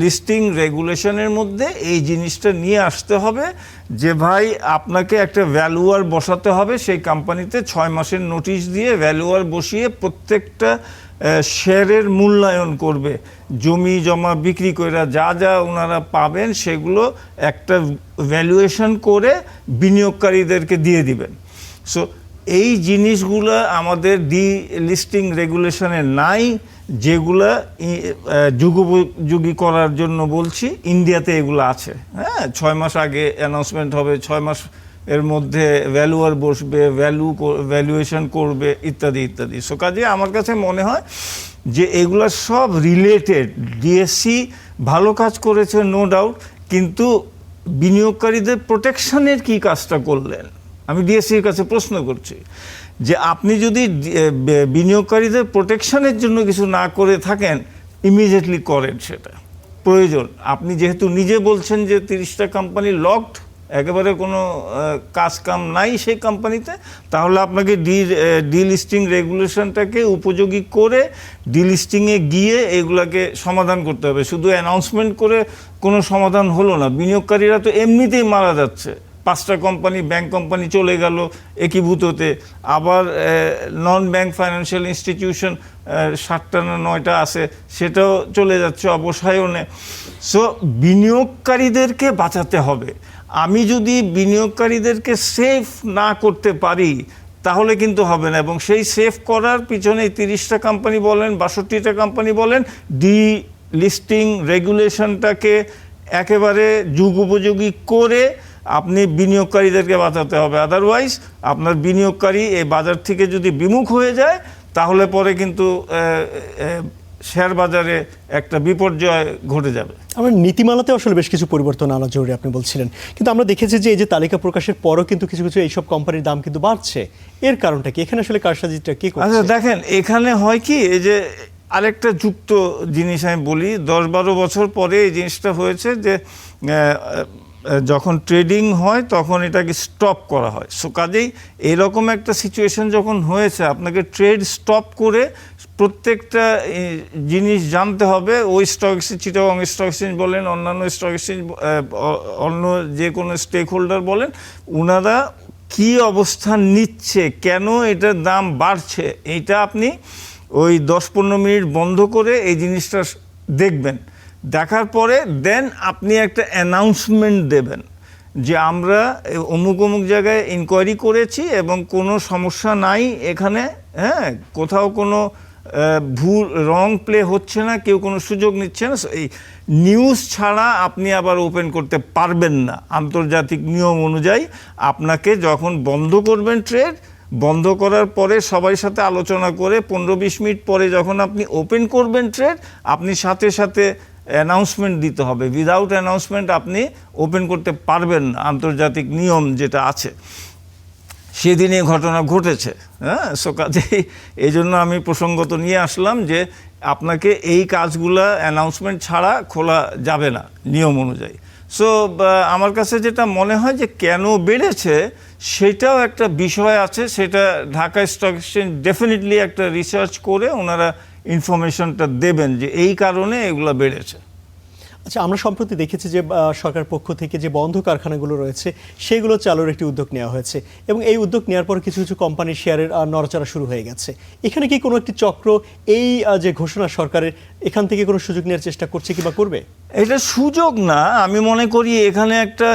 Speaker 9: লিস্টিং রেগুলেশনের মধ্যে এই জিনিসটা নিয়ে আসতে হবে যে ভাই আপনাকে একটা ভ্যালুয়ার বসাতে হবে সেই কোম্পানিতে, 6 মাসের নোটিশ দিয়ে ভ্যালুয়ার বসিয়ে প্রত্যেকটা শেয়ারের মূল্যায়ন করবে, জমি জমা বিক্রি করে যা যা ওনারা পাবেন সেগুলো একটা ভ্যালুয়েশন করে বিনিয়োগকারীদেরকে দিয়ে দিবেন। সো এই জিনিসগুলো আমাদের লিস্টিং রেগুলেশনে নাই, যেগুলা যুগোপযোগী করার জন্য বলছি, ইন্ডিয়াতে এগুলো আছে। হ্যাঁ, 6 মাস আগে অ্যানাউন্সমেন্ট হবে, 6 মাস এর মধ্যে ভ্যালুয়ার বসবে, ভ্যালুয়েশন করবে, ইত্যাদি ইত্যাদি। সো কাজে আমার কাছে মনে হয় যে এগুলো সব রিলেটেড। ডিএসসি ভালো কাজ করেছে, নো ডাউট, কিন্তু বিনিয়োগকারীদের প্রোটেকশনের কি কাজটা করলেন? আমি ডিএসসির কাছে প্রশ্ন করছি যে আপনি যদি বিনিয়োগকারীদের প্রোটেকশনের জন্য কিছু না করে থাকেন, ইমিডিয়েটলি করেন, সেটা প্রয়োজন। আপনি যেহেতু নিজে বলছেন যে 30টা কোম্পানি লকড, একেবারে কোনো কাজ কাম নাই সেই কোম্পানিতে, তাহলে আপনাকে ডিলিস্টিং রেগুলেশনটাকে উপযোগী করে ডিলিস্টিংয়ে গিয়ে এগুলাকে সমাধান করতে হবে। শুধু অ্যানাউন্সমেন্ট করে কোনো সমাধান হলো না। বিনিয়োগকারীরা তো এমনিতেই মারা যাচ্ছে। 5টা কোম্পানি, ব্যাংক কোম্পানি চলে গেল একীভূততে, আবার নন ব্যাংক ফাইন্যান্সিয়াল ইনস্টিটিউশন 7টা না 9টা আছে, সেটাও চলে যাচ্ছে অবসায়নে। সো বিনিয়োগকারীদেরকে বাঁচাতে হবে। আমি যদি বিনিয়োগকারীদেরকে সেফ না করতে পারি তাহলে কিন্তু হবে না। এবং সেই সেফ করার পিছনে 30টা কোম্পানি বলেন, 62টা কোম্পানি বলেন, লিস্টিং রেগুলেশনটাকে একেবারে যুগোপযোগী করে আপনি বিনিয়োগকারীদেরকে বাঁচাতে হবে। আদারওয়াইজ আপনার বিনিয়োগকারী এই বাজার থেকে যদি বিমুখ হয়ে যায়, তাহলে পরে কিন্তু শেয়ার বাজারে একটা বিপর্যয় ঘটে যাবে।
Speaker 1: আমরা নীতিমালাতে আসলে বেশ কিছু পরিবর্তন আনা জরুরি, আপনি বলছিলেন, কিন্তু আমরা দেখেছি যে এই যে তালিকা প্রকাশের পরও কিন্তু কিছু কিছু এইসব কোম্পানির দাম কিন্তু বাড়ছে। এর কারণটা কি? এখানে আসলে কারসাজিটা কি করছে?
Speaker 9: আচ্ছা দেখেন, এখানে হয় কি, এই যে আরেকটা যুক্ত জিনিস আমি বলি, 10-12 বছর পরে এই জিনিসটা হয়েছে যে যখন ট্রেডিং হয় তখন এটাকে স্টপ করা হয়। সো কাজেই এরকম একটা সিচুয়েশন যখন হয়েছে, আপনাকে ট্রেড স্টপ করে প্রত্যেকটা জিনিস জানতে হবে। ওই stock exchange, Chittagong stock exchange বলেন, অন্যান্য স্টক এক্সচেঞ্জ, অন্য যে কোনো স্টেক হোল্ডার বলেন, ওনারা কি অবস্থান নিচ্ছে, কেন এটার দাম বাড়ছে, এইটা আপনি ওই 10-15 মিনিট বন্ধ করে এই জিনিসটা দেখবেন। দেখার পরে দেন আপনি একটা অ্যানাউন্সমেন্ট দেবেন যে আমরা অমুক অমুক জায়গায় ইনকোয়ারি করেছি এবং কোনো সমস্যা নাই এখানে, হ্যাঁ, কোথাও কোনো ভুল রং প্লে হচ্ছে না, কেউ কোনো সুযোগ নিচ্ছে না। এই নিউজ ছাড়া আপনি আবার ওপেন করতে পারবেন না। আন্তর্জাতিক নিয়ম অনুযায়ী আপনাকে যখন বন্ধ করবেন ট্রেড, বন্ধ করার পরে সবার সাথে আলোচনা করে 15-20 মিনিট পরে যখন আপনি ওপেন করবেন ট্রেড, আপনি সাথে সাথে অ্যানাউন্সমেন্ট দিতে হবে। উইদাউট অ্যানাউন্সমেন্ট আপনি ওপেন করতে পারবেন না, আন্তর্জাতিক নিয়ম যেটা আছে। সেদিনে ঘটনা ঘটেছে। হ্যাঁ, সো কাজেই এই জন্য আমি প্রসঙ্গত নিয়ে আসলাম যে আপনাকে এই কাজগুলা অ্যানাউন্সমেন্ট ছাড়া খোলা যাবে না নিয়ম অনুযায়ী। সো আমার কাছে যেটা মনে হয় যে কেন বেড়েছে সেটাও একটা বিষয় আছে, সেটা ঢাকা স্টক এক্সচেঞ্জ ডেফিনেটলি একটা রিসার্চ করে ওনারা ইনফরমেশনটা দেবেন যে এই কারণে এগুলো বেড়েছে।
Speaker 1: আচ্ছা, আমরা সম্প্রতি দেখেছি যে সরকার পক্ষ থেকে যে বন্ধ কারখানাগুলো রয়েছে সেগুলো চালুর একটি উদ্যোগ নেওয়া হয়েছে এবং এই উদ্যোগ নেওয়ার পর কিছু কিছু কোম্পানির শেয়ারের নড়াচড়া শুরু হয়ে গেছে। এখানে কি কোনো একটি চক্র এই যে ঘোষণা সরকারের, এখান থেকে কোনো সুযোগ নেওয়ার চেষ্টা করছে কিংবা করবে?
Speaker 9: এটা সুযোগ না, আমি মনে করি এখানে একটা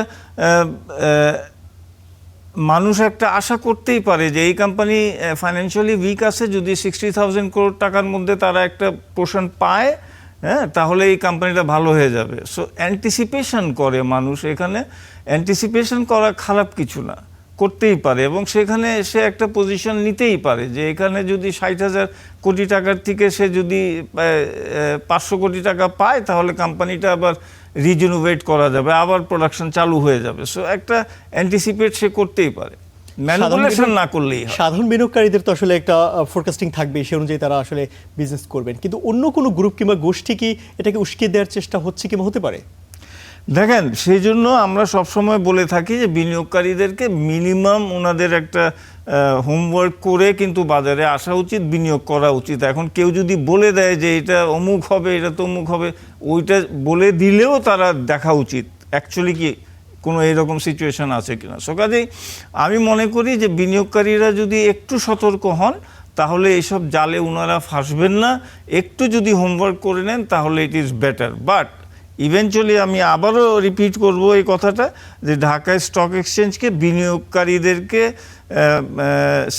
Speaker 9: মানুষ একটা আশা করতেই পারে যে এই কোম্পানি ফাইন্যান্সিয়ালি উইক আছে, যদি 60,000 করোড় টাকার মধ্যে তারা একটা পোর্শন পায়, হ্যাঁ, তাহলে এই কোম্পানিটা ভালো হয়ে যাবে। সো অ্যান্টিসিপেশন করে মানুষ, এখানে অ্যান্টিসিপেশন করা খারাপ কিছু না, করতেই পারে এবং সেখানে সে একটা পজিশন নিতেই পারে যে এখানে যদি 60,000 কোটি টাকার থেকে সে যদি 500 কোটি টাকা পায় তাহলে কোম্পানিটা আবার রিজেনুভেট করা যাবে, আবার প্রোডাকশন চালু হয়ে যাবে। সো একটা অ্যান্টিসিপেট সে করতেই পারে, ম্যানিপুলেশন না করলেই হয়।
Speaker 1: সাধারণ বিনিয়োগকারীদের তো আসলে একটা ফোরকাস্টিং থাকবে, সেই অনুযায়ী তারা আসলে বিজনেস করবেন, কিন্তু অন্য কোনো গ্রুপ কিংবা গোষ্ঠী কি এটাকে উস্কিয়ে দেওয়ার চেষ্টা হচ্ছে কিংবা হতে পারে?
Speaker 9: দেখেন, সেই জন্য আমরা সবসময় বলে থাকি যে বিনিয়োগকারীদেরকে মিনিমাম ওনাদের একটা হোমওয়ার্ক করে কিন্তু বাজারে আসা উচিত, বিনিয়োগ করা উচিত। এখন কেউ যদি বলে দেয় যে এটা অমুক হবে, এটা তমুক হবে, ওইটা বলে দিলেও তারা দেখা উচিত অ্যাকচুয়ালি কি কোনো এইরকম সিচুয়েশান আছে কিনা। সো কাজেই আমি মনে করি যে বিনিয়োগকারীরা যদি একটু সতর্ক হন তাহলে এইসব জালে ওনারা ফাঁসবেন না। একটু যদি হোমওয়ার্ক করে নেন তাহলে it is better. But eventually আমি আবারও রিপিট করব এই কথাটা যে ঢাকা স্টক এক্সচেঞ্জকে বিনিয়োগকারীদেরকে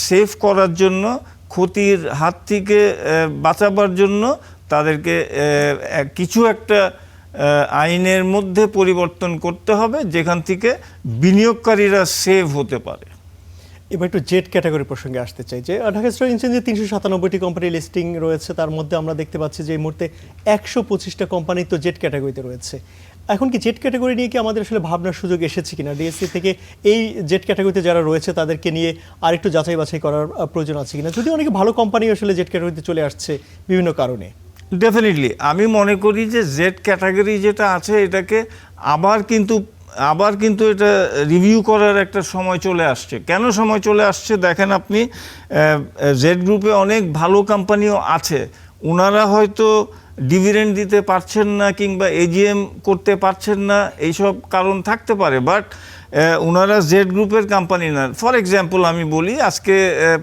Speaker 9: সেভ করার জন্য ক্ষতির হাত থেকে বাঁচাবার জন্য তাদেরকে কিছু একটা আইনের মধ্যে পরিবর্তন করতে হবে যেখান থেকে বিনিয়োগকারীরা সেভ হতে পারে।
Speaker 1: এবার একটু জেট ক্যাটাগরি প্রসঙ্গে আসতে চাই যে ঢাকা স্টক এক্সচেঞ্জে 397টি কোম্পানি লিস্টিং রয়েছে, তার মধ্যে আমরা দেখতে পাচ্ছি যে এই মুহূর্তে 125টা কোম্পানি তো জেট ক্যাটাগরিতে রয়েছে। এখন কি জেট ক্যাটাগরি নিয়ে কি আমাদের আসলে ভাবনার সুযোগ এসেছে কিনা? ডিএসসি থেকে এই জেট ক্যাটাগরিতে যারা রয়েছে তাদেরকে নিয়ে আরেকটু যাচাই বাছাই করার প্রয়োজন আছে কিনা, যদি অনেকে ভালো কোম্পানি আসলে জেট ক্যাটাগরিতে চলে আসছে বিভিন্ন কারণে?
Speaker 9: ডেফিনেটলি আমি মনে করি যে জেড ক্যাটাগরি যেটা আছে এটাকে আবার কিন্তু এটা রিভিউ করার একটা সময় চলে আসছে। কেন সময় চলে আসছে দেখেন আপনি, জেড গ্রুপে অনেক ভালো কোম্পানিও আছে, ওনারা হয়তো ডিভিডেন্ড দিতে পারছেন না কিংবা এজিএম করতে পারছেন না, এইসব কারণ থাকতে পারে, বাট ওনারা জেড গ্রুপের কোম্পানি না। ফর এক্সাম্পল আমি বলি, আজকে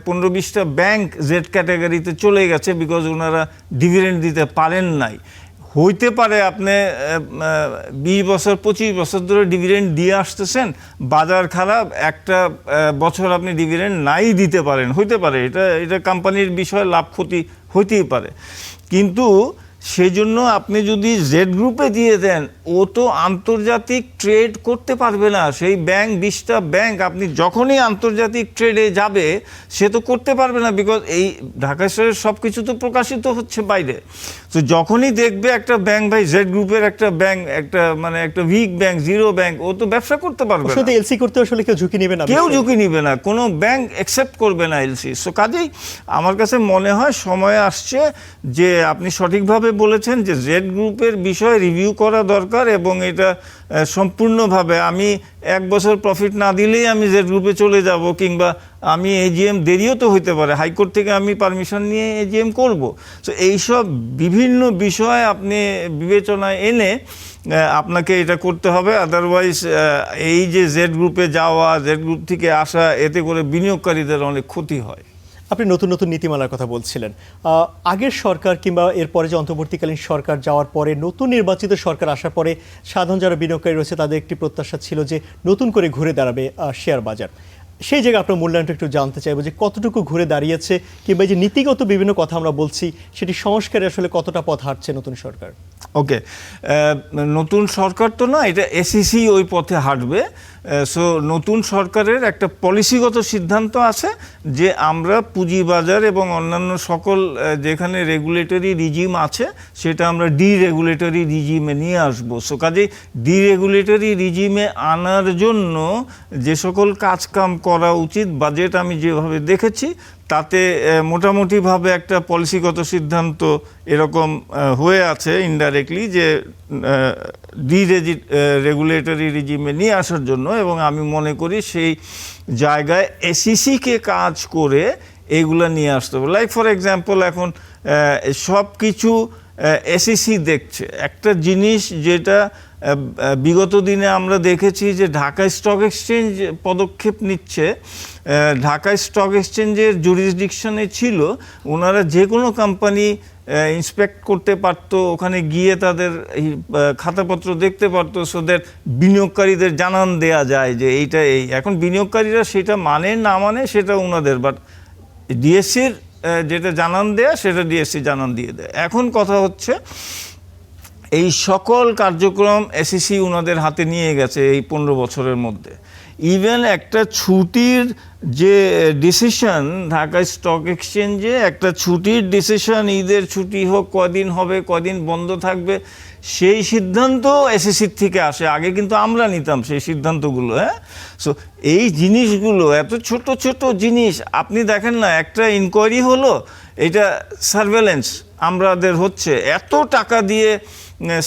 Speaker 9: 15-20টা ব্যাংক জেড ক্যাটাগরিতে চলে গেছে বিকজ ওনারা ডিভিডেন্ড দিতে পারেন নাই। হইতে পারে আপনি 20 বছর 25 বছর ধরে ডিভিডেন্ড দিয়ে আসতেছেন, বাজার খারাপ, একটা বছর আপনি ডিভিডেন্ড নাই দিতে পারেন, হইতে পারে, এটা কোম্পানির বিষয়, লাভ ক্ষতি হইতেই পারে। কিন্তু সেই জন্য আপনি যদি জেড গ্রুপে দিয়ে দেন, ও তো আন্তর্জাতিক ট্রেড করতে পারবে না। সেই ব্যাংক 20টা ব্যাংক আপনি যখনই আন্তর্জাতিক ট্রেডে যাবে সে তো করতে পারবে না, বিকজ এই ঢাকা শহরের সব কিছু তো প্রকাশিত হচ্ছে বাইরে। তো যখনই দেখবে একটা ব্যাংক, ভাই জেড গ্রুপের একটা ব্যাংক, একটা উইক ব্যাংক, জিরো ব্যাংক, ও তো ব্যবসা করতে পারবে না।
Speaker 1: এলসি করতে আসলে কেউ ঝুঁকি নেবে না,
Speaker 9: কেউ ঝুঁকি নেবে না, কোনো ব্যাংক অ্যাকসেপ্ট করবে না এলসি। সো কাজেই আমার কাছে মনে হয় সময় আসছে যে আপনি সঠিকভাবে বলেছেন যে জেড গ্রুপের বিষয় রিভিউ করা দরকার, এবং এটা সম্পূর্ণভাবে আমি 1 বছর প্রফিট না দিলেই আমি জেড গ্রুপে চলে যাব, কিংবা আমি এজিএম দেরিও তো হইতে পারে, হাইকোর্ট থেকে আমি পারমিশন নিয়ে এজিএম করব। সো এইসব বিভিন্ন বিষয় আপনি বিবেচনায় এনে আপনাকে এটা করতে হবে, আদারওয়াইজ এই যে জেড গ্রুপে যাওয়া, জেড গ্রুপ থেকে আসা, এতে করে বিনিয়োগকারীদের অনেক ক্ষতি হয়।
Speaker 1: আপনি নতুন নতুন নীতিমালার কথা বলছিলেন, আগের সরকার কিংবা এরপরে যে অন্তর্বর্তীকালীন সরকার যাওয়ার পরে নতুন নির্বাচিত সরকার আসার পরে সাধারণ যারা বিনিয়োগকারী রয়েছে তাদের একটি প্রত্যাশা ছিল যে নতুন করে ঘুরে দাঁড়াবে শেয়ার বাজার। সেই জায়গায় আপনার মূল্যায়নটা একটু জানতে চাইবো যে কতটুকু ঘুরে দাঁড়িয়েছে, কিংবা যে নীতিগত বিভিন্ন কথা আমরা বলছি সেটি সংস্কারে আসলে কতটা পথ হাঁটছে নতুন সরকার?
Speaker 9: ওকে, নতুন সরকার তো না, এটা এসইসি ওই পথে হাঁটবে। সো নতুন সরকারের একটা পলিসিগত সিদ্ধান্ত আছে যে আমরা পুঁজিবাজার এবং অন্যান্য সকল যেখানে রেগুলেটরি রিজিম আছে সেটা আমরা ডিরেগুলেটরি রিজিমে নিয়ে আসবো। সো কাজেই ডিরেগুলেটরি রিজিমে আনার জন্য যে সকল কাজকাম করা উচিত, বাজেট আমি যেভাবে দেখেছি তাতে মোটামুটিভাবে একটা পলিসিগত সিদ্ধান্ত এরকম হয়ে আছে ইনডাইরেক্টলি, যে রেগুলেটরি রিজিমে নিয়ে আসার জন্য, এবং আমি মনে করি সেই জায়গায় এসইসিকে কাজ করে এগুলো নিয়ে আসতে হবে। লাইক ফর এক্সাম্পল এখন সব কিছু এসইসি দেখছে। একটা জিনিস যেটা বিগত দিনে আমরা দেখেছি যে ঢাকা স্টক এক্সচেঞ্জ পদক্ষেপ নিচ্ছে, ঢাকা স্টক এক্সচেঞ্জের জুরিসডিকশনে ছিল, ওনারা যে কোনো কোম্পানি ইন্সপেক্ট করতে পারতো, ওখানে গিয়ে তাদের খাতাপত্র দেখতে পারতো, সো দ্যাট বিনিয়োগকারীদের জানান দেয়া যায় যে এইটা এই। এখন বিনিয়োগকারীরা সেটা মানে না মানে সেটা ওনাদের, বাট ডিএসসির যেটা জানান দেয়া সেটা ডিএসসি জানান দিয়ে দেয়। এখন কথা হচ্ছে এই সকল কার্যক্রম এসইসি ওনাদের হাতে নিয়ে গেছে এই 15 বছরের মধ্যে। ইভেন একটা ছুটির যে ডিসিশন ঢাকা স্টক এক্সচেঞ্জে, একটা ছুটির ডিসিশন, ঈদের ছুটি হোক, কদিন হবে, কদিন বন্ধ থাকবে, সেই সিদ্ধান্ত এসএসসির থেকে আসে। আগে কিন্তু আমরা নিতাম সেই সিদ্ধান্তগুলো। সো এই জিনিসগুলো এত ছোট ছোট জিনিস, আপনি দেখেন না, একটা ইনকোয়ারি হলো, এটা সার্ভেলেন্স আমাদের হচ্ছে, এত টাকা দিয়ে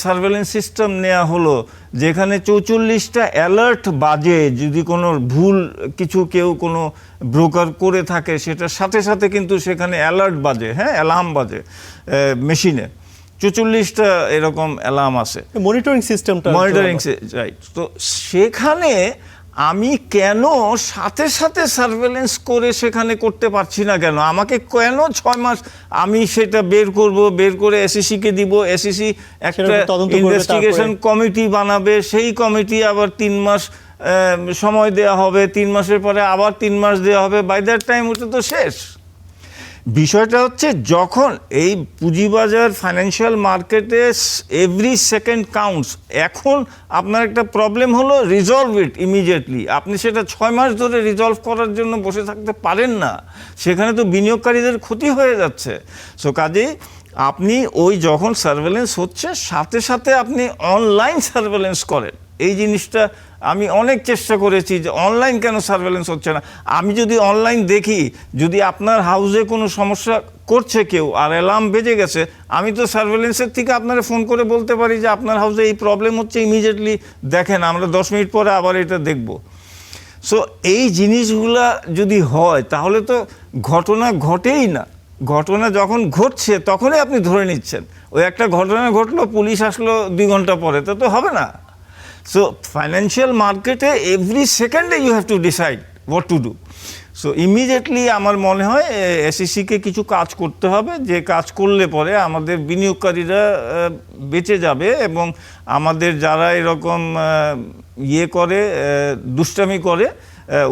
Speaker 9: সার্ভেলেন্স সিস্টেম নেওয়া হলো, যেখানে 44টা অ্যালার্ট বাজে, যদি কোনো ভুল কিছু কেউ কোনো ব্রোকার করে থাকে সেটার সাথে সাথে কিন্তু সেখানে অ্যালার্ট বাজে, অ্যালার্ম বাজে মেশিনে, 44টা এরকম অ্যালার্ম আছে,
Speaker 1: মনিটরিং সিস্টেমটা,
Speaker 9: রাইট। তো সেখানে আমি কেন সাথে সাথে সার্ভেলেন্স করে সেখানে করতে পারছি না কেন? আমাকে কেন 6 মাস আমি সেটা বের করে এসইসিকে দিব, এসইসি একটা ইনভেস্টিগেশন কমিটি বানাবে, সেই কমিটি আবার 3 মাস সময় দেওয়া হবে, 3 মাসের পরে আবার 3 মাস দেওয়া হবে, বাই দ্যাট টাইম ওটা তো শেষ। বিষয়টা হচ্ছে যখন এই পুঁজিবাজার ফাইন্যান্সিয়াল মার্কেটে এভরি সেকেন্ড কাউন্টস, এখন আপনার একটা প্রবলেম হলো রিজলভ ইট ইমিডিয়েটলি। আপনি সেটা 6 মাস ধরে রিজলভ করার জন্য বসে থাকতে পারেন না, সেখানে তো বিনিয়োগকারীদের ক্ষতি হয়ে যাচ্ছে। সো কাজেই আপনি ওই যখন সার্ভেলেন্স হচ্ছে সাথে সাথে আপনি অনলাইন সার্ভেলেন্স করেন। এই জিনিসটা আমি অনেক চেষ্টা করেছি যে অনলাইন কেন সার্ভেলেন্স হচ্ছে না। আমি যদি অনলাইন দেখি, যদি আপনার হাউসে কোনো সমস্যা করছে কেউ আর অ্যালার্ম বেজে গেছে, আমি তো সার্ভেলেন্সের থেকে আপনারা ফোন করে বলতে পারি যে আপনার হাউসে এই প্রবলেম হচ্ছে, ইমিডিয়েটলি দেখেন, আমরা 10 মিনিট পরে আবার এটা দেখব। সো এই জিনিসগুলা যদি হয় তাহলে তো ঘটনা ঘটেই না। ঘটনা যখন ঘটছে তখনই আপনি ধরে নিচ্ছেন। ওই একটা ঘটনা ঘটলো, পুলিশ আসলো 2 ঘন্টা পরে, তো হবে না। সো ফাইন্যান্সিয়াল মার্কেটে এভরি সেকেন্ডে you have to decide what to do. So immediately আমার মনে হয় এসইসিকে কিছু কাজ করতে হবে, যে কাজ করলে পরে আমাদের বিনিয়োগকারীরা বেঁচে যাবে এবং আমাদের যারা এরকম করে দুষ্টামি করে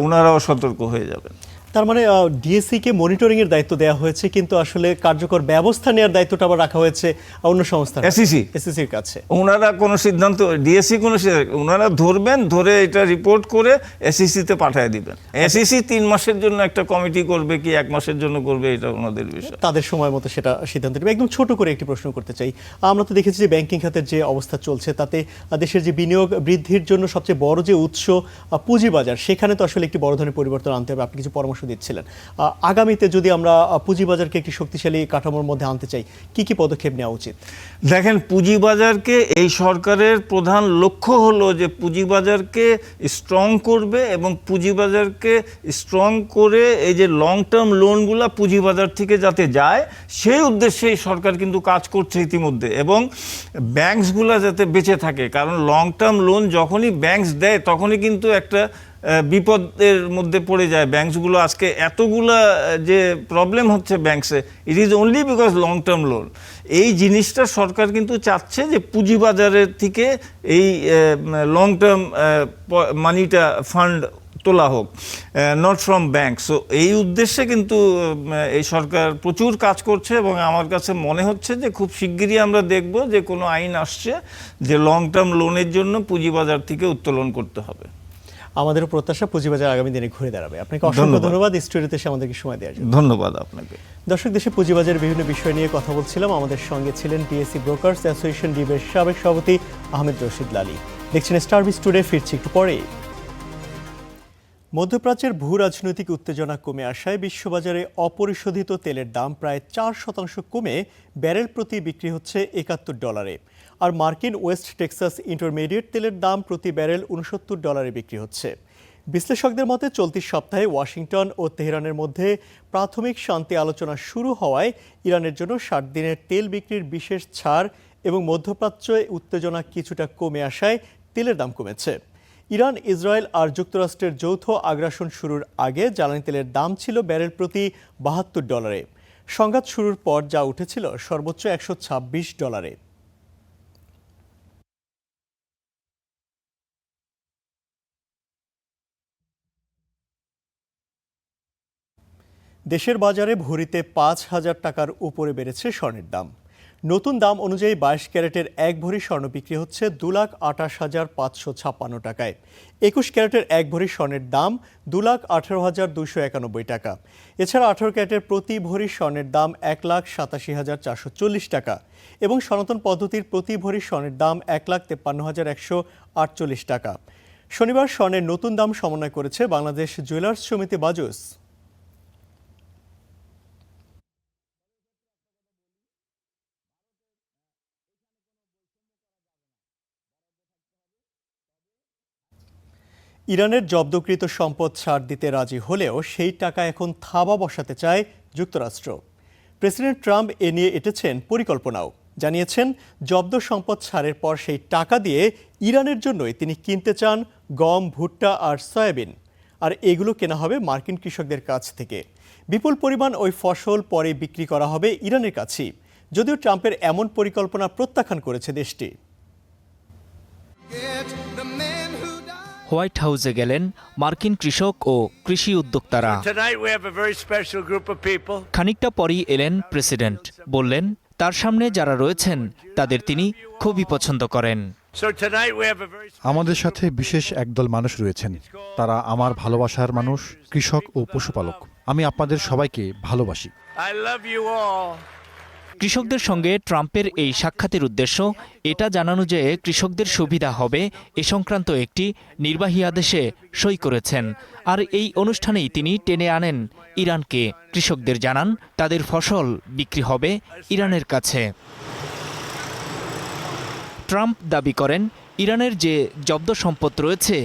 Speaker 9: ওনারাও সতর্ক হয়ে যাবেন।
Speaker 1: তার মানে ডিএসসিকে মনিটরিংয়ের দায়িত্ব দেওয়া হয়েছে, কিন্তু আসলে কার্যকর ব্যবস্থা নেওয়ার দায়িত্বটা আবার রাখা হয়েছে অন্য সংস্থা এসইসির কাছে।
Speaker 9: ওনারা কোনো সিদ্ধান্ত, ডিএসসি কোনো ওনারা ধরবেন, ধরে এটা রিপোর্ট করে এসইসিতে পাঠিয়ে দিবেন। এসইসি 3 মাসের জন্য একটা কমিটি করবে কি 1 মাসের জন্য করবে, এটা ওনাদের বিষয়,
Speaker 1: তাদের সময় মতো সেটা সিদ্ধান্ত নেবে। একদম ছোট করে একটি প্রশ্ন করতে চাই। আমরা তো দেখেছি যে ব্যাংকিং খাতের যে অবস্থা চলছে তাতে দেশের যে বিনিয়োগ বৃদ্ধির জন্য সবচেয়ে বড় যে উৎস পুঁজিবাজার, সেখানে তো আসলে একটি বড় ধরনের পরিবর্তন আনতে হবে। আপনি কিছু পরামর্শ দিচ্ছিলেন, আগামীতে যদি আমরা পুঁজিবাজারকে একটি শক্তিশালী কাঠামোর মধ্যে আনতে চাই, কি কি পদক্ষেপ নেওয়া উচিত?
Speaker 9: দেখেন, পুঁজিবাজারকে এই সরকারের প্রধান লক্ষ্য হলো যে পুঁজিবাজারকে স্ট্রং করবে এবং পুঁজিবাজারকে স্ট্রং করে এই যে লং টার্ম লোনগুলো পুঁজিবাজার থেকে যাতে যায়, সেই উদ্দেশ্যে এই সরকার কিন্তু কাজ করছে ইতিমধ্যে। এবং ব্যাংকসগুলো যাতে বেঁচে থাকে, কারণ লং টার্ম লোন যখনই ব্যাংকস দেয় তখনই কিন্তু একটা বিপদের মধ্যে পড়ে যায় ব্যাংকসগুলো। আজকে এতগুলা যে প্রবলেম হচ্ছে ব্যাংকসে, it is only because long term loan. এই জিনিসটা সরকার কিন্তু চাচ্ছে যে পুঁজিবাজারের থেকে এই লং টার্ম মানিটা ফান্ড তোলা হোক, নট ফ্রম ব্যাংক। সো এই উদ্দেশ্যে কিন্তু এই সরকার প্রচুর কাজ করছে এবং আমার কাছে মনে হচ্ছে যে খুব শিগগিরই আমরা দেখব যে কোনো আইন আসছে যে লং টার্ম লোনের জন্য পুঁজিবাজার থেকে উত্তোলন করতে হবে।
Speaker 1: আমাদের প্রত্যাশা পুঁজিবাজার আগামী দিনে ঘুরে দাঁড়াবে। আপনাকে অসংখ্য ধন্যবাদ স্টুডিওতে এসে আমাদেরকে সময় দেওয়ার জন্য।
Speaker 9: ধন্যবাদ আপনাকে।
Speaker 1: দর্শক, দেশে পুঁজিবাজারের বিভিন্ন বিষয় নিয়ে কথা বলছিলাম। আমাদের সঙ্গে ছিলেন ডিএসসি ব্রোকার্স অ্যাসোসিয়েশন ডিবের সাবেক সভাপতি আহমেদ রশিদ লালী। দেখছেন স্টার বিজ টুডে, ফিরছি একটু পরেই। মধ্যপ্রাচ্যের ভূ রাজনৈতিক উত্তেজনা কমে আসায় বিশ্ববাজারে অপরিশোধিত তেলের দাম প্রায় 4% কমে ব্যারেল প্রতি বিক্রি হচ্ছে $71। আর মার্কিন ওয়েস্ট টেক্সাস ইন্টারমিডিয়েট তেলের দাম প্রতি ব্যারেল $69 বিক্রি হচ্ছে। বিশ্লেষকদের মতে চলতি সপ্তাহে ওয়াশিংটন ও তেহরানের মধ্যে প্রাথমিক শান্তি আলোচনা শুরু হওয়ায় ইরানের জন্য 60 দিনের তেল বিক্রির বিশেষ ছাড় এবং মধ্যপ্রাচ্যে উত্তেজনা কিছুটা কমে আসায় তেলের দাম কমেছে। ইরান, ইসরায়েল আর যুক্তরাষ্ট্রের যৌথ আগ্রাসন শুরুর আগে জ্বালানি তেলের দাম ছিল ব্যারেল প্রতি $72। সংঘাত শুরুর পর যা উঠেছিল সর্বোচ্চ $126। দেশের বাজারে ভরিতে 5,000 টাকার উপরে বেড়েছে স্বর্ণের দাম। নতুন দাম অনুযায়ী 22 ক্যারেটের 1 ভরি স্বর্ণ বিক্রি হচ্ছে 2,28,556 টাকায়। 21 ক্যারেটের 1 ভরি স্বর্ণের দাম 2,18,291 টাকা। এছাড়া 18 ক্যারেটের প্রতি ভরি স্বর্ণের দাম 1,87,440 টাকা এবং সনাতন পদ্ধতির প্রতি ভরি স্বর্ণের দাম 1,53,148 টাকা। শনিবার স্বর্ণের নতুন দাম সমন্বয় করেছে বাংলাদেশ জুয়েলার্স সমিতি বাজুস। ইরানের জব্দকৃত সম্পদ ছাড় দিতে রাজি হলেও সেই টাকা এখন থাবা বসাতে চায় যুক্তরাষ্ট্র। প্রেসিডেন্ট ট্রাম্প এ নিয়ে এঁটেছেন পরিকল্পনাও। জানিয়েছেন জব্দ সম্পদ ছাড়ের পর সেই টাকা দিয়ে ইরানের জন্যই তিনি কিনতে চান গম, ভুট্টা আর সয়াবিন। আর এগুলো কেনা হবে মার্কিন কৃষকদের কাছ থেকে। বিপুল পরিমাণ ওই ফসল পরে বিক্রি করা হবে ইরানের কাছেই, যদিও ট্রাম্পের এমন পরিকল্পনা প্রত্যাখ্যান করেছে দেশটি।
Speaker 14: হোয়াইট হাউসে গেলেন মার্কিন কৃষক ও কৃষি উদ্যোক্তারা। খানিকটা পরই এলেন প্রেসিডেন্ট, বললেন তার সামনে যারা রয়েছেন তাদের তিনি খুবই পছন্দ করেন।
Speaker 6: আমাদের সাথে বিশেষ একদল মানুষ রয়েছেন, তারা আমার ভালোবাসার মানুষ, কৃষক ও পশুপালক। আমি আপনাদের সবাইকে ভালোবাসি।
Speaker 14: কৃষকদের সঙ্গে ট্রাম্পের এই সাক্ষাতের উদ্দেশ্য এটা জানানো যে কৃষকদের সুবিধা হবে এ সংক্রান্ত একটি নির্বাহী আদেশে সই করেছেন। আর এই অনুষ্ঠানেই তিনি টেনে আনেন ইরানকে। কৃষকদের জানান তাদের ফসল বিক্রি হবে ইরানের কাছে। ট্রাম্প দাবি করেন ইরানের যে জব্দ সম্পদ রয়েছে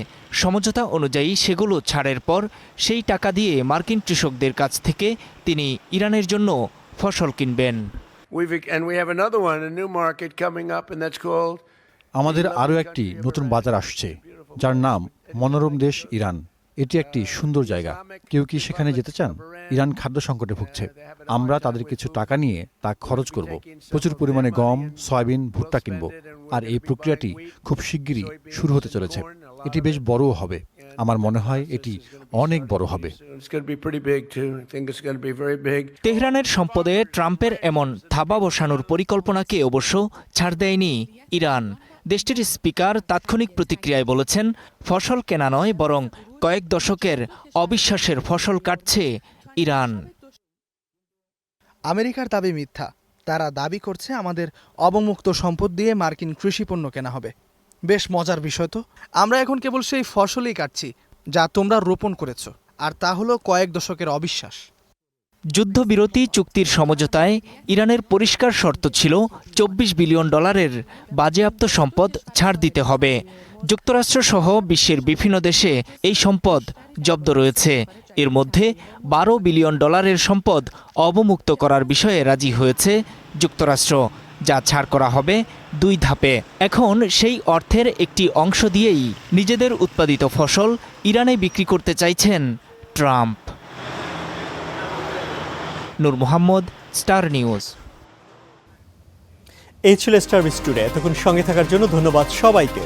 Speaker 14: সমঝোতা অনুযায়ী সেগুলো ছাড়ের পর সেই টাকা দিয়ে মার্কিন কৃষকদের কাছ থেকে তিনি ইরানের জন্য ফসল কিনবেন।
Speaker 6: আমাদের আরও একটি নতুন বাজার আসছে, যার নাম মনোরম দেশ ইরান। এটি একটি সুন্দর জায়গা। কেউ কি সেখানে যেতে চান? ইরান খাদ্য সংকটে ভুগছে। আমরা তাদের কিছু টাকা নিয়ে তা খরচ করব। প্রচুর পরিমাণে গম, সয়াবিন, ভুট্টা কিনব। আর এই প্রক্রিয়াটি খুব শিগগিরই শুরু হতে চলেছে। এটি বেশ বড়ও হবে। আমার মনে হয় এটি অনেক বড় হবে।
Speaker 14: তেহরানের সম্পদে ট্রাম্পের এমন থাবা বসানোর পরিকল্পনাকে অবশ্য ছাড় দেয়নি ইরান। দেশটির স্পিকার তাৎক্ষণিক প্রতিক্রিয়ায় বলেছেন, ফসল কেনা নয় বরং কয়েক দশকের অবিশ্বাসের ফসল কাটছে ইরান।
Speaker 10: আমেরিকার দাবি মিথ্যা। তারা দাবি করছে আমাদের অবমুক্ত সম্পদ দিয়ে মার্কিন কৃষিপণ্য কেনা হবে। বেশ মজার বিষয় তো। আমরা এখন কেবল সেই ফসলই কাটছি যা তোমরা রোপণ করেছ, আর তা হলো কয়েক দশকের অবিশ্বাস।
Speaker 14: যুদ্ধবিরতি চুক্তির সমঝোতায় ইরানের পরিষ্কার শর্ত ছিল $24 বিলিয়ন বাজেয়াপ্ত সম্পদ ছাড় দিতে হবে। যুক্তরাষ্ট্রসহ বিশ্বের বিভিন্ন দেশে এই সম্পদ জব্দ রয়েছে। এর মধ্যে $12 বিলিয়ন সম্পদ অবমুক্ত করার বিষয়ে রাজি হয়েছে যুক্তরাষ্ট্র, যা ছাড় করা হবে 2 ধাপে। এখন সেই অর্থের একটি অংশ দিয়েই নিজেদের উৎপাদিত ফসল ইরানে বিক্রি করতে চাইছেন ট্রাম্প। নূর মোহাম্মদ, স্টার নিউজ।
Speaker 1: এই ছিল স্টার টুডে। এতক্ষণ সঙ্গে থাকার জন্য ধন্যবাদ সবাইকে।